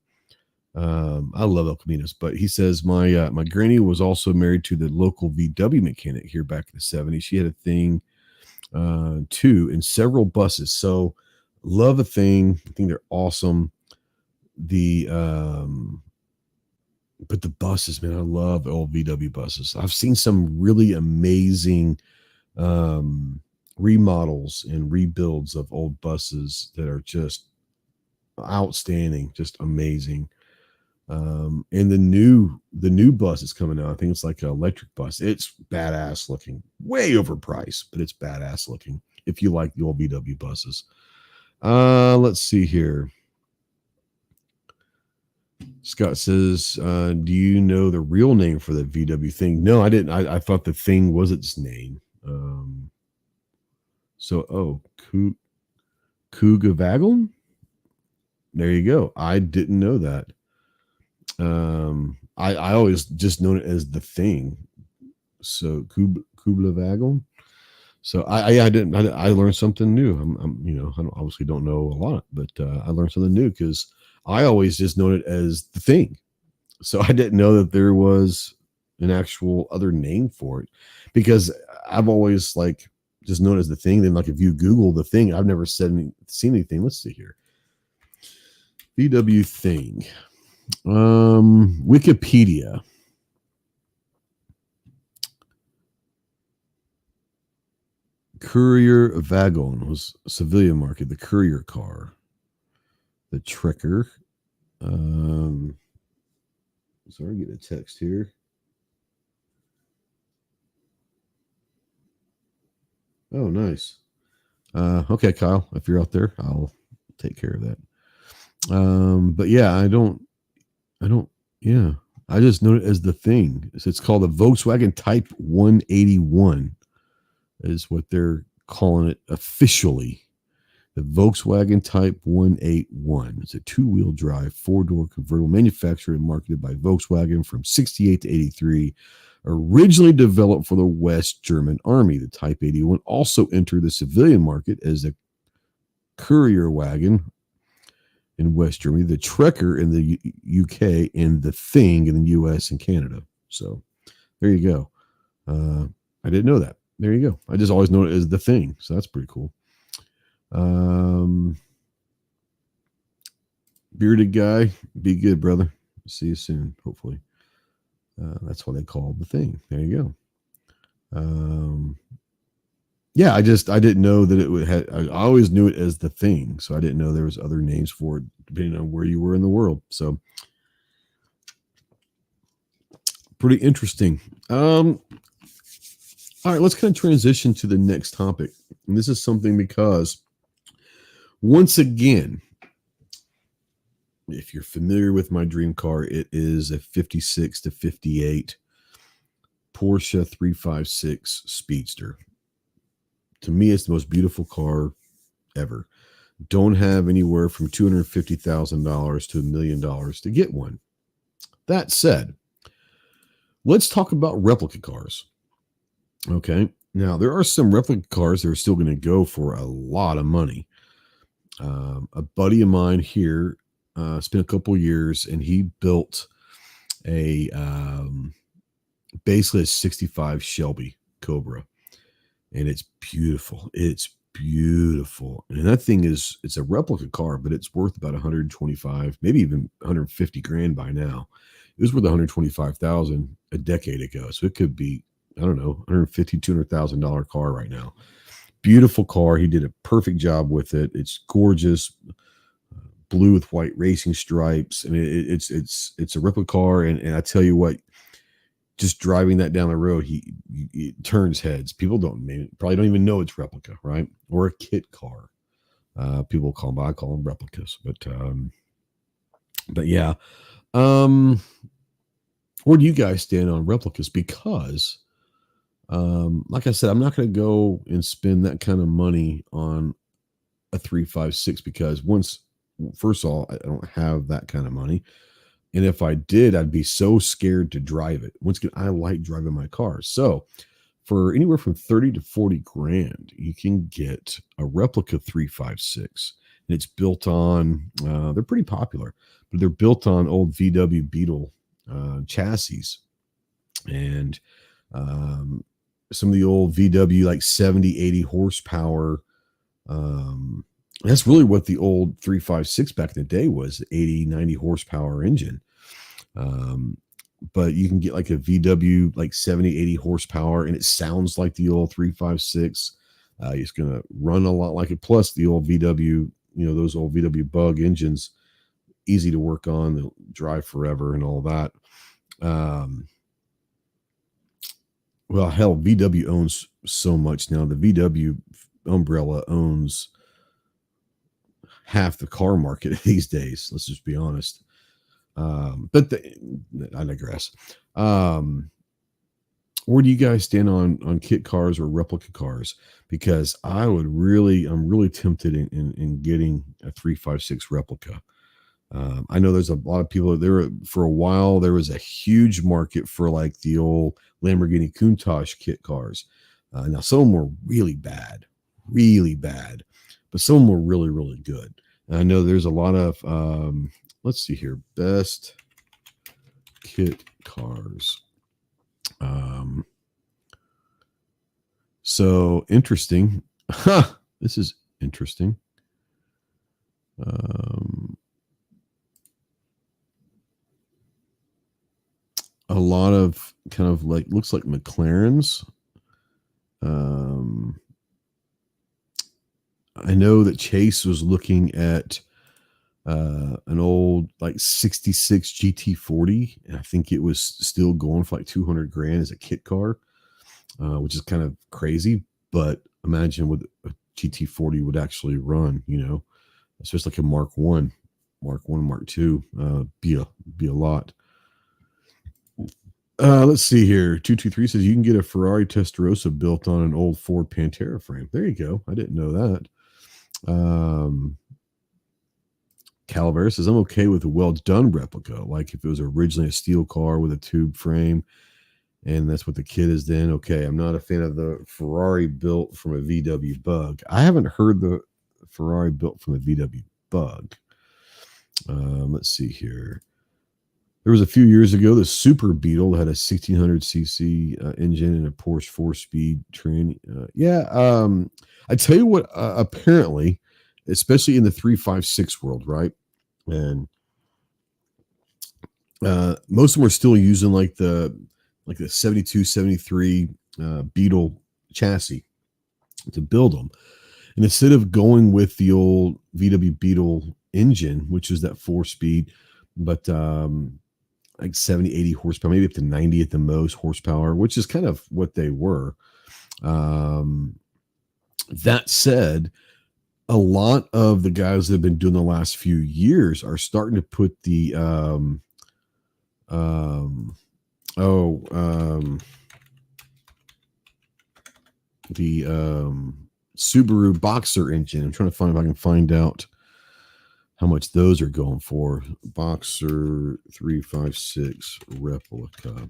I love El Caminos, but he says my granny was also married to the local VW mechanic here back in the 70s. She had a Thing too, in several buses. So love a Thing. I think they're awesome. But the buses, man, I love old VW buses. I've seen some really amazing remodels and rebuilds of old buses that are just outstanding, just amazing. And the new bus is coming out. I think it's like an electric bus. It's badass looking, way overpriced, but it's badass looking if you like the old VW buses. Let's see here. Scott says, do you know the real name for the VW Thing? No, I didn't. I thought the Thing was its name. Kugavagon? There you go. I didn't know that. I always just known it as the Thing. So Kublavagon. So I learned something new. I obviously don't know a lot, but I learned something new because I always just known it as the thing. So I didn't know that there was an actual other name for it, because I've always like just known it as the thing. Then like if you Google the thing, I've never seen anything. Let's see here. VW thing. Wikipedia. Courier wagon was a civilian market. The courier car. The Trekker. Sorry, get a text here. Oh, nice. Okay, Kyle, if you're out there, I'll take care of that. But yeah, yeah, I just know it as the thing. It's called the Volkswagen Type 181, is what they're calling it officially. The Volkswagen Type 181. It's a two-wheel drive, four-door convertible, manufactured and marketed by Volkswagen from 68 to 83. Originally developed for the West German Army, the Type 81 also entered the civilian market as a courier wagon in West Germany, the Trekker in the UK, and the Thing in the US and Canada. So there you go. I didn't know that. There you go. I just always know it as the Thing. So that's pretty cool. Bearded guy, be good, brother. See you soon, hopefully. That's what they call the Thing. There you go. Yeah, I didn't know that it would have. I always knew it as the Thing, so I didn't know there was other names for it depending on where you were in the world. So pretty interesting. All right, let's kind of transition to the next topic. And this is something because once again, if you're familiar with my dream car, it is a 56 to 58 Porsche 356 Speedster. To me, it's the most beautiful car ever. Don't have anywhere from $250,000 to $1 million to get one. That said, let's talk about replica cars. Okay. Now, there are some replica cars that are still going to go for a lot of money. A buddy of mine here spent a couple years and he built a basically a 65 Shelby Cobra. And it's beautiful. It's beautiful. And that thing it's a replica car, but it's worth about 125, maybe even 150 grand by now. It was worth 125,000 a decade ago. So it could be, I don't know, 150, $200,000 car right now. Beautiful car. He did a perfect job with it. It's gorgeous. Blue with white racing stripes. And it's a replica car. And I tell you what, just driving that down the road, he turns heads. People probably don't even know it's replica, right? Or a kit car. People call them, I call them replicas. But yeah. Where do you guys stand on replicas? Because, like I said, I'm not going to go and spend that kind of money on a 356 because first of all, I don't have that kind of money. And if I did, I'd be so scared to drive it. Once again, I like driving my car. So for anywhere from 30 to 40 grand, you can get a replica 356. And it's built on, they're pretty popular, but they're built on old VW Beetle chassis. And some of the old VW, like 70, 80 horsepower. That's really what the old 356 back in the day was, 80, 90 horsepower engine. But you can get like a VW, like 70, 80 horsepower, and it sounds like the old 356. It's going to run a lot like it. Plus the old VW, those old VW Bug engines, easy to work on, they'll drive forever and all that. Well, hell, VW owns so much now. The VW umbrella owns half the car market these days. Let's just be honest. But I digress. Where do you guys stand on kit cars or replica cars? Because I'm really tempted in getting a 356 replica. I know there's a lot of people there. For a while, there was a huge market for like the old Lamborghini Countach kit cars. Now, some of them were really bad, but some of them were really, really good. And I know there's a lot of, let's see here, best kit cars. So interesting. This is interesting. A lot of kind of like, looks like McLaren's. I know that Chase was looking at an old like 66 GT40, and I think it was still going for like 200 grand as a kit car, which is kind of crazy. But imagine what a GT40 would actually run, it's just like a Mark 1, Mark 2, be a lot. Let's see here. 223 says you can get a Ferrari Testarossa built on an old Ford Pantera frame. There you go. I didn't know that. Calavera says I'm okay with a well-done replica, like if it was originally a steel car with a tube frame, and that's what the kit is. Then okay, I'm not a fan of the Ferrari built from a VW Bug. I haven't heard the Ferrari built from a VW Bug. Let's see here. There was a few years ago, the Super Beetle had a 1600cc engine and a Porsche 4-speed train. I tell you what, apparently, especially in the 356 world, right? And most of them are still using like the 72, 73 Beetle chassis to build them. And instead of going with the old VW Beetle engine, which is that 4-speed, but like 70, 80 horsepower, maybe up to 90 at the most horsepower, which is kind of what they were. That said, a lot of the guys that have been doing the last few years are starting to put the Subaru Boxer engine. I'm trying to find if I can find out how much those are going for. Boxer 356 replica.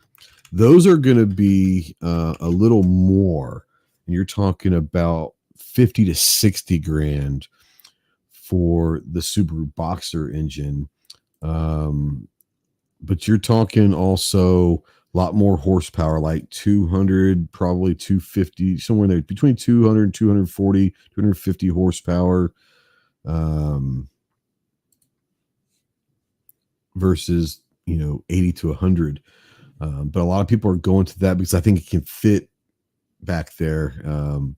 Those are going to be a little more. And you're talking about 50 to 60 grand for the Subaru Boxer engine. But you're talking also a lot more horsepower, like 200, probably 250, somewhere there between 200 and 240, 250 horsepower. Versus 80 to 100, but a lot of people are going to that because I think it can fit back there.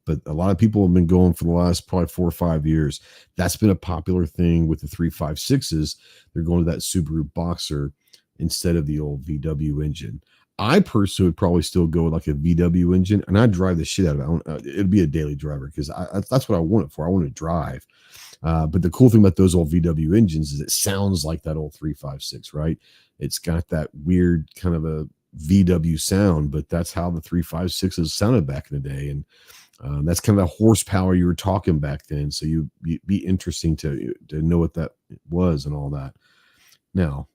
But a lot of people have been going for the last probably 4 or 5 years. That's been a popular thing with the 356s. They're going to that Subaru Boxer instead of the old VW engine. I personally would probably still go with like a VW engine, and I'd drive the shit out of it. It'd be a daily driver because that's what I want it for. I want to drive. But the cool thing about those old VW engines is it sounds like that old 356, right? It's got that weird kind of a VW sound, but that's how the 356s sounded back in the day. And that's kind of the horsepower you were talking back then. So you'd be interesting to know what that was and all that. Now,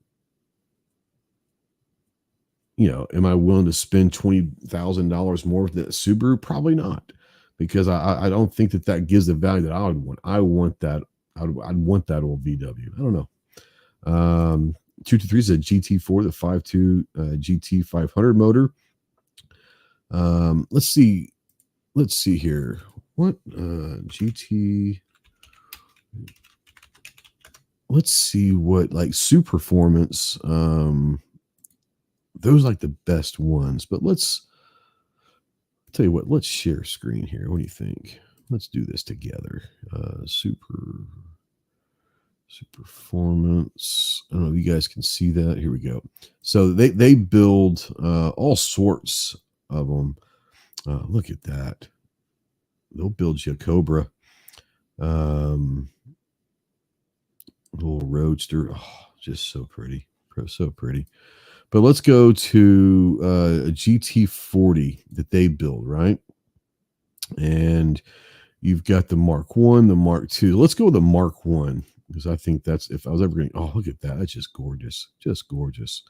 am I willing to spend $20,000 more for the Subaru? Probably not, because I don't think that gives the value that I would want. I want that. I'd want that old VW. I don't know. 223 is a GT4, the 5.2 GT 500 motor. Let's see here. What GT? Let's see what like Super Performance. Those are like the best ones, but let's tell you what. Let's share screen here. What do you think? Let's do this together. Super Performance. I don't know if you guys can see that. Here we go. So they build all sorts of them. Look at that. They'll build you a Cobra. Little Roadster. Oh, just so pretty. So pretty. But let's go to a GT40 that they build, right? And you've got the Mark 1, the Mark 2. Let's go with the Mark 1, because I think that's, if I was ever going, oh, look at that. That's just gorgeous. Just gorgeous.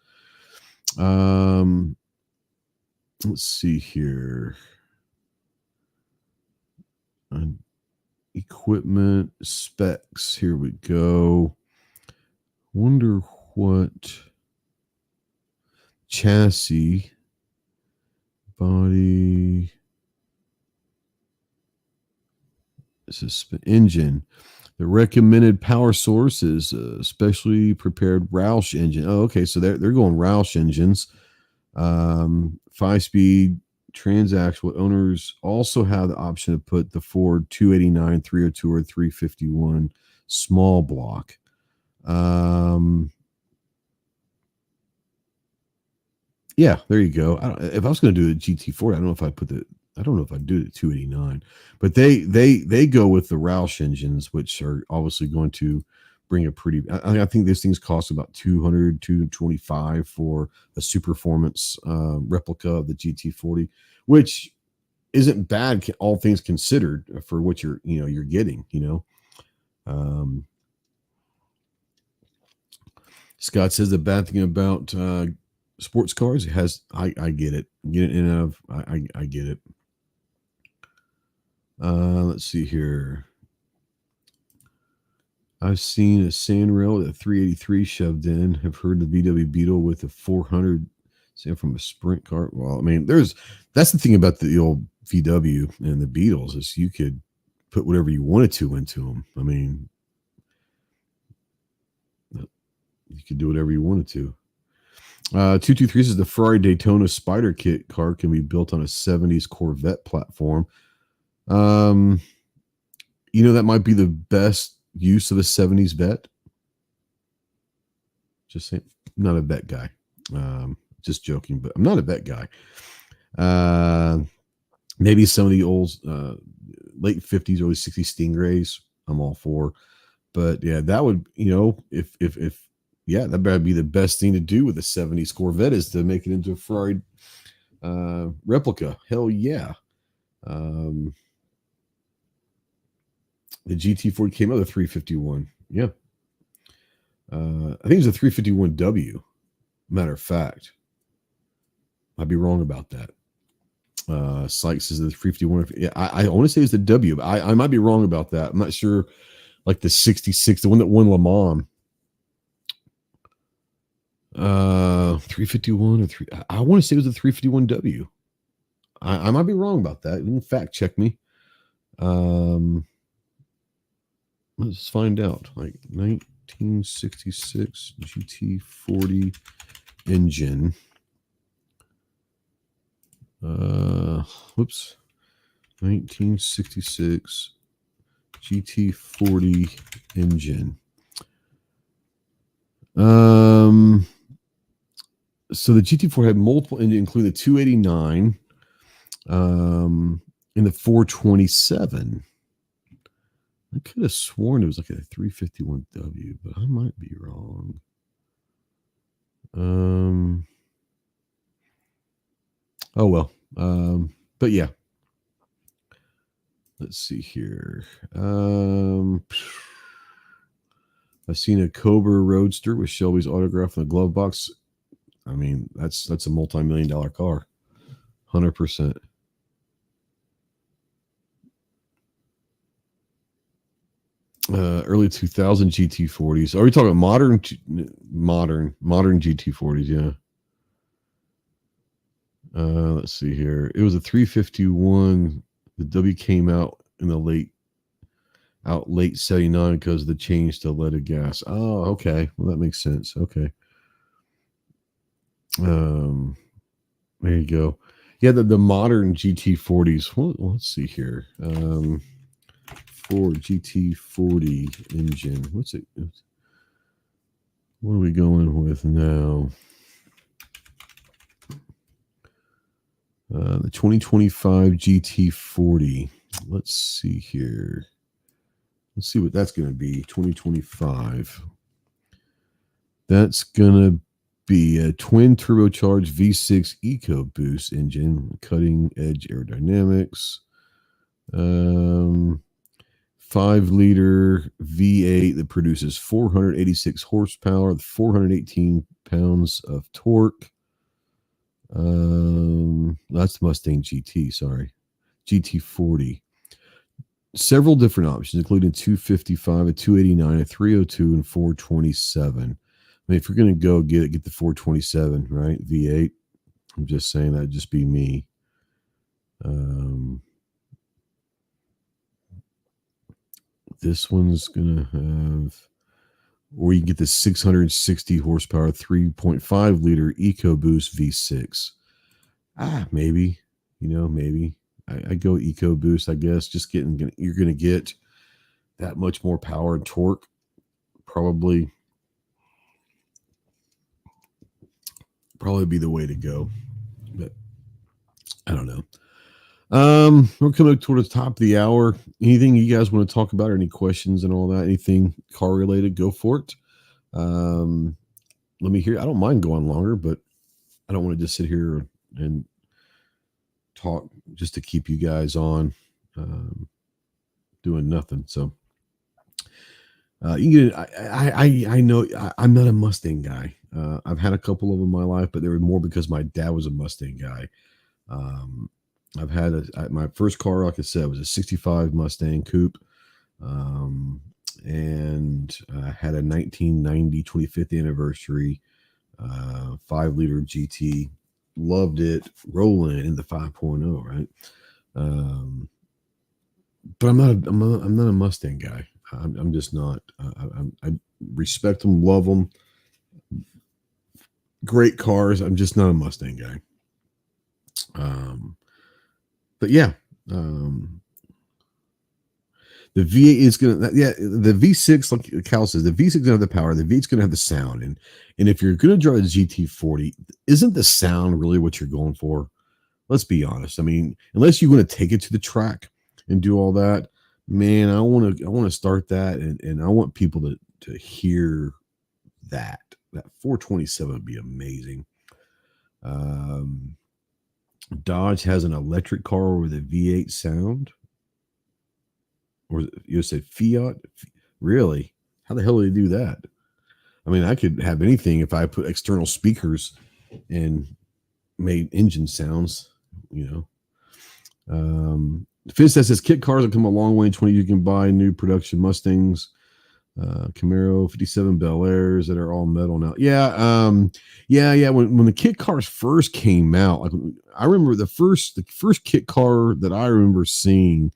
Let's see here. Equipment specs. Here we go. Wonder what chassis, body, engine. The recommended power source is a specially prepared Roush engine. Oh, okay. So they're going Roush engines. 5-speed transaxle. Owners also have the option to put the Ford 289, 302, or 351 small block. Yeah, there you go. If I was going to do the GT40, I don't know if I'd do the 289, but they go with the Roush engines, which are obviously going to bring a pretty. I think these things cost about 200, 225 for a super performance replica of the GT40, which isn't bad, all things considered, for what you're getting. Scott says the bad thing about sports cars, it has. I get it. Get it in of. I get it. Let's see here. I've seen a sandrail with a 383 shoved in. Have heard the VW Beetle with a 400 from a sprint car. Well, I mean, that's the thing about the old VW and the Beetles, is you could put whatever you wanted to into them. I mean, you could do whatever you wanted to. 223 says the Ferrari Daytona Spider Kit car can be built on a 70s Corvette platform. That might be the best use of a 70s vet. Just saying, I'm not a vet guy. Just joking, but I'm not a vet guy. Maybe some of the old late 50s, early 60s Stingrays, I'm all for. But yeah, that would, if that better be the best thing to do with a 70s Corvette, is to make it into a Ferrari replica. Hell yeah. The GT40 came out with a 351. Yeah. I think it's a 351W. Matter of fact. I'd be wrong about that. Sykes is the 351. Yeah, I want to say it's the W, but I might be wrong about that. I'm not sure. Like the 66, the one that won Le Mans. 351 or 3. I want to say it was a 351W. I might be wrong about that. You can fact check me. Let's find out. Like 1966 GT40 engine. Whoops. 1966 GT40 engine. So the GT4 had multiple engines, including the 289, and the 427. I could have sworn it was like a 351W, but I might be wrong. Oh well. But yeah. Let's see here. I've seen a Cobra Roadster with Shelby's autograph in the glove box. I mean, that's a multi-million-dollar car. 100%. Early 2000 GT40s. Are we talking modern GT40s? Yeah. Let's see here. It was a 351. The W came out in the late 79 because of the change to leaded gas. Oh, okay. Well, that makes sense. Okay. There you go. Yeah, the modern GT40s. Well, let's see here. Ford GT40 engine. What's it? What are we going with now? The 2025 GT40. Let's see here. Let's see what that's going to be. 2025. That's going to be a twin turbocharged V6 EcoBoost engine, cutting edge aerodynamics. 5-liter V8 that produces 486 horsepower, 418 pounds of torque. That's Mustang GT, sorry. GT40. several different options, including 255, a 289, a 302, and 427. I mean, if you're going to go get the 427, right? V8. I'm just saying that'd just be me. This one's going to have, or you can get the 660 horsepower, 3.5 liter EcoBoost V6. Maybe, maybe I go EcoBoost, I guess. Just you're going to get that much more power and torque. Probably be the way to go, but I don't know. We're coming up toward the top of the hour. Anything you guys want to talk about, or any questions and all that? Anything car related? Go for it. Let me hear. I don't mind going longer, but I don't want to just sit here and talk just to keep you guys on doing nothing. So you get. I know I'm not a Mustang guy. I've had a couple of them in my life, but they were more because my dad was a Mustang guy. I've had my first car, like I said, was a 65 Mustang Coupe. And I had a 1990 25th anniversary 5-liter GT. Loved it, rolling in the 5.0, right? But I'm not a Mustang guy. I'm just not. I respect them, love them. Great cars. I'm just not a Mustang guy. But yeah, the V8 is gonna. The V6, like Cal says, the V6 gonna have the power. The V8's gonna have the sound, and if you're gonna drive a GT40, isn't the sound really what you're going for? Let's be honest. I mean, unless you want to take it to the track and do all that, man, I want to start that, and I want people to hear that 427 would be amazing. Dodge has an electric car with a V8 sound, or you said Fiat? Really? How the hell do they do that? I mean, I could have anything if I put external speakers and made engine sounds. Fizz says kit cars have come a long way in 20. You can buy new production Mustangs, Camaro 57 Bel Airs that are all metal now. Yeah. When the kit cars first came out, like I remember the first kit car that I remember seeing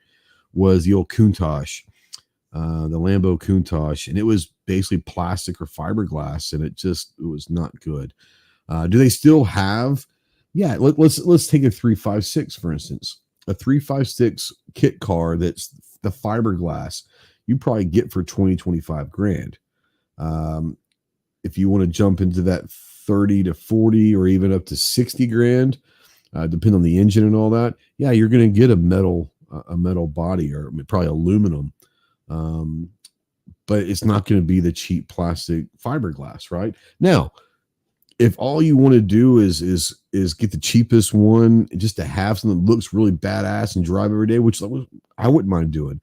was the old Countach, the Lambo Countach, and it was basically plastic or fiberglass, and it was not good. Do they still have? Yeah, let's take a 356 for instance. A 356 kit car that's the fiberglass you probably get for 20-25 grand. If you want to jump into that 30 to 40 or even up to 60 grand, depending on the engine and all that, yeah, you're going to get a metal body, or probably aluminum. But it's not going to be the cheap plastic fiberglass, right? Now, if all you want to do is get the cheapest one just to have something that looks really badass and drive every day, which I wouldn't mind doing.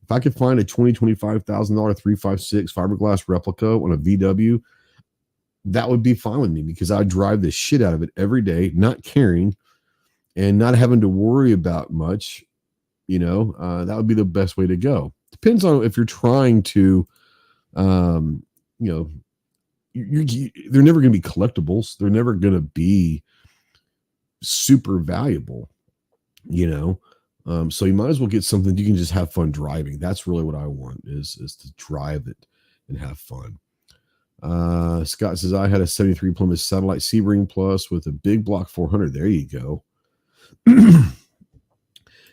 If I could find a $25,000 356 fiberglass replica on a VW, that would be fine with me, because I drive the shit out of it every day, not caring and not having to worry about much. That would be the best way to go. Depends on if you're trying to, they're never going to be collectibles. They're never going to be super valuable, so you might as well get something you can just have fun driving. That's really what I want, is to drive it and have fun. Scott says, I had a 73 Plymouth Satellite Sebring Plus with a big block 400. There you go.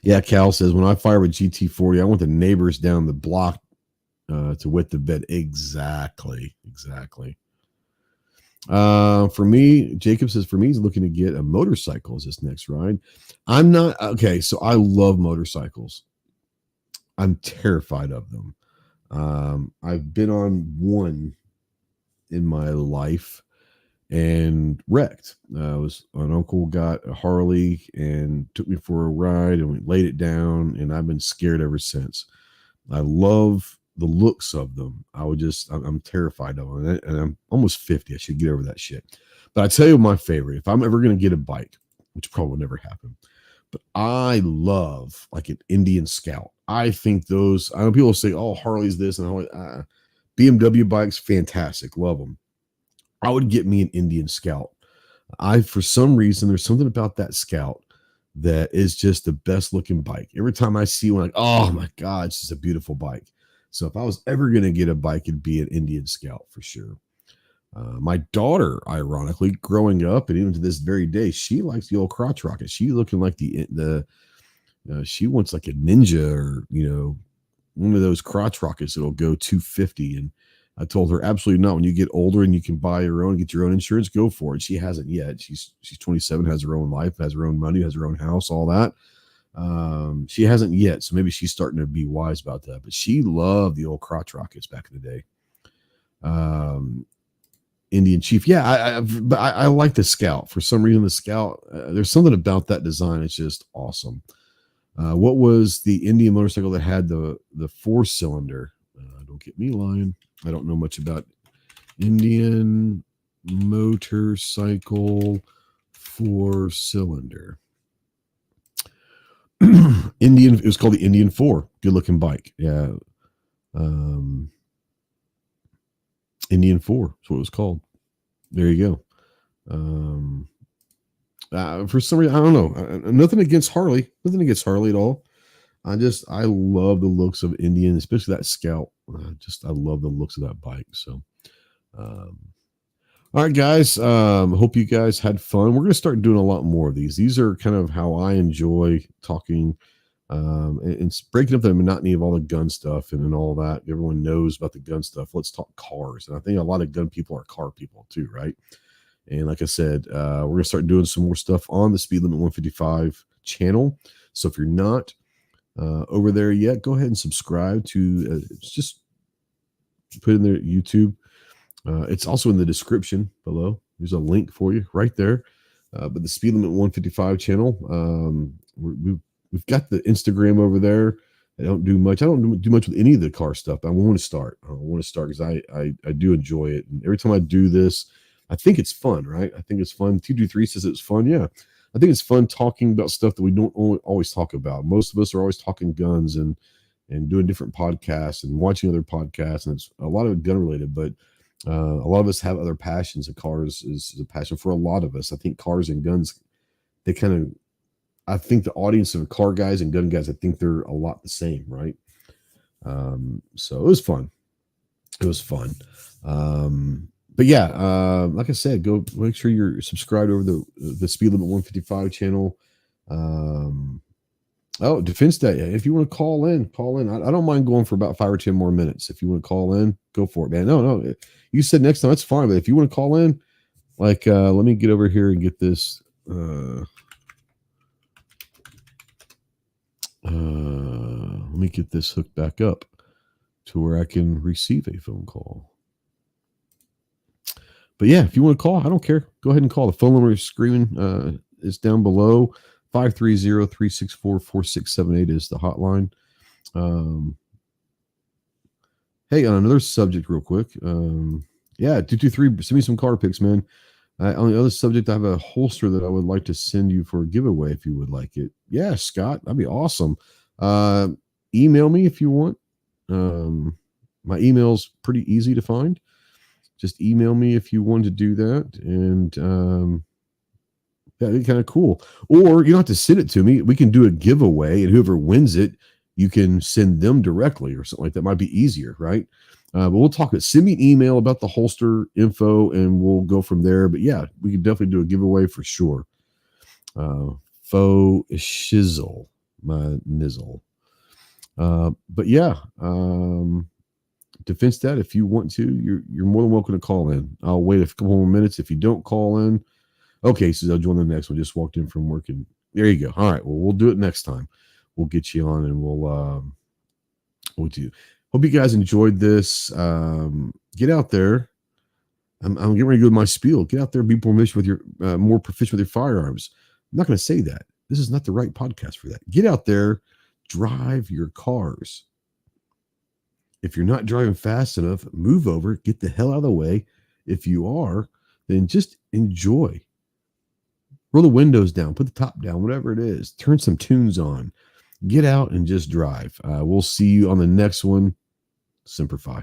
Yeah, Cal says, when I fire a GT40, I want the neighbors down the block to wet the bed. Exactly. For me, Jacob says, for me, he's looking to get a motorcycle as his next ride. I'm not. Okay, so I love motorcycles. I'm terrified of them. I've been on one in my life and wrecked. An uncle got a Harley and took me for a ride, and we laid it down, and I've been scared ever since. I love the looks of them. I'm terrified of them, and I'm almost 50. I should get over that shit. But I tell you, my favorite, if I'm ever going to get a bike, which probably will never happen, But I love like an Indian Scout. I think those, I know people say, oh, Harley's this and Harley, BMW bikes, fantastic. Love them. I would get me an Indian Scout. For some reason, there's something about that Scout that is just the best looking bike. Every time I see one, like, oh my God, it's just a beautiful bike. So if I was ever going to get a bike, it'd be an Indian Scout for sure. My daughter, ironically, growing up and even to this very day, she likes the old crotch rocket. She looking like she wants like a Ninja or one of those crotch rockets that'll go 250. And I told her absolutely not. When you get older and you can buy your own, get your own insurance, go for it. She hasn't yet. She's 27, has her own life, has her own money, has her own house, all that. She hasn't yet, so maybe she's starting to be wise about that. But she loved the old crotch rockets back in the day. Indian Chief, yeah, but I like the Scout for some reason. The Scout, there's something about that design. It's just awesome. What was the Indian motorcycle that had the 4-cylinder? Don't get me lying. I don't know much about Indian motorcycle 4-cylinder. It was called the Indian 4. Good looking bike. Yeah. Indian 4 is what it was called. There you go. For some reason, I don't know. Nothing against Harley. Nothing against Harley at all. I love the looks of Indian, especially that Scout. I love the looks of that bike. So, all right, guys. Hope you guys had fun. We're going to start doing a lot more of these. These are kind of how I enjoy talking, and breaking up the monotony of all the gun stuff and all that. Everyone knows about the gun stuff. Let's talk cars. And I think a lot of gun people are car people too, right? And like I said, we're going to start doing some more stuff on the Speed Limit 155 channel. So if you're not over there yet, go ahead and subscribe to just put in there YouTube. It's also in the description below. There's a link for you right there. But the Speed Limit 155 channel, we've got the Instagram over there. I don't do much. I don't do much with any of the car stuff. I want to start. I want to start because I do enjoy it. And every time I do this, I think it's fun, right? I think it's fun. 223 says it's fun. Yeah. I think it's fun talking about stuff that we don't always talk about. Most of us are always talking guns and doing different podcasts and watching other podcasts. And it's a lot of it gun related, but a lot of us have other passions, and cars is a passion for a lot of us. I think cars and guns, I think the audience of car guys and gun guys, I think they're a lot the same, right? So it was fun. It was fun. But yeah, like I said, go make sure you're subscribed over the Speed Limit 155 channel. Defense Day. If you want to call in. I don't mind going for about 5 or 10 more minutes. If you want to call in, go for it, man. No. You said next time, that's fine. But if you want to call in, let me get over here and get this. Let me get this hooked back up to where I can receive a phone call. But yeah, if you want to call, I don't care. Go ahead and call. The phone number is screaming is down below. 530-364-4678 is the hotline. Hey, on another subject real quick. 223, send me some car pics, man. On the other subject, I have a holster that I would like to send you for a giveaway if you would like it. Yeah, Scott, that'd be awesome. Email me if you want. My email's pretty easy to find. Just email me if you want to do that. And that'd be kind of cool. Or you don't have to send it to me. We can do a giveaway, and whoever wins it, you can send them directly or something like that. Might be easier, right? But we'll talk. Send me an email about the holster info, and we'll go from there. But yeah, we can definitely do a giveaway for sure. Faux shizzle, my nizzle. But yeah, Defense Dad, if you want to, you're more than welcome to call in. I'll wait a couple more minutes. If you don't call in, okay, so I'll join the next one. Just walked in from work, and there you go. All right, well, we'll do it next time. We'll get you on, and we'll do. Hope you guys enjoyed this. Get out there. I'm getting ready to go to my spiel. Get out there, be more proficient with your firearms. I'm not going to say that. This is not the right podcast for that. Get out there, drive your cars. If you're not driving fast enough, move over, get the hell out of the way. If you are, then just enjoy. roll the windows down, put the top down, whatever it is, turn some tunes on, get out and just drive. We'll see you on the next one. Simplify.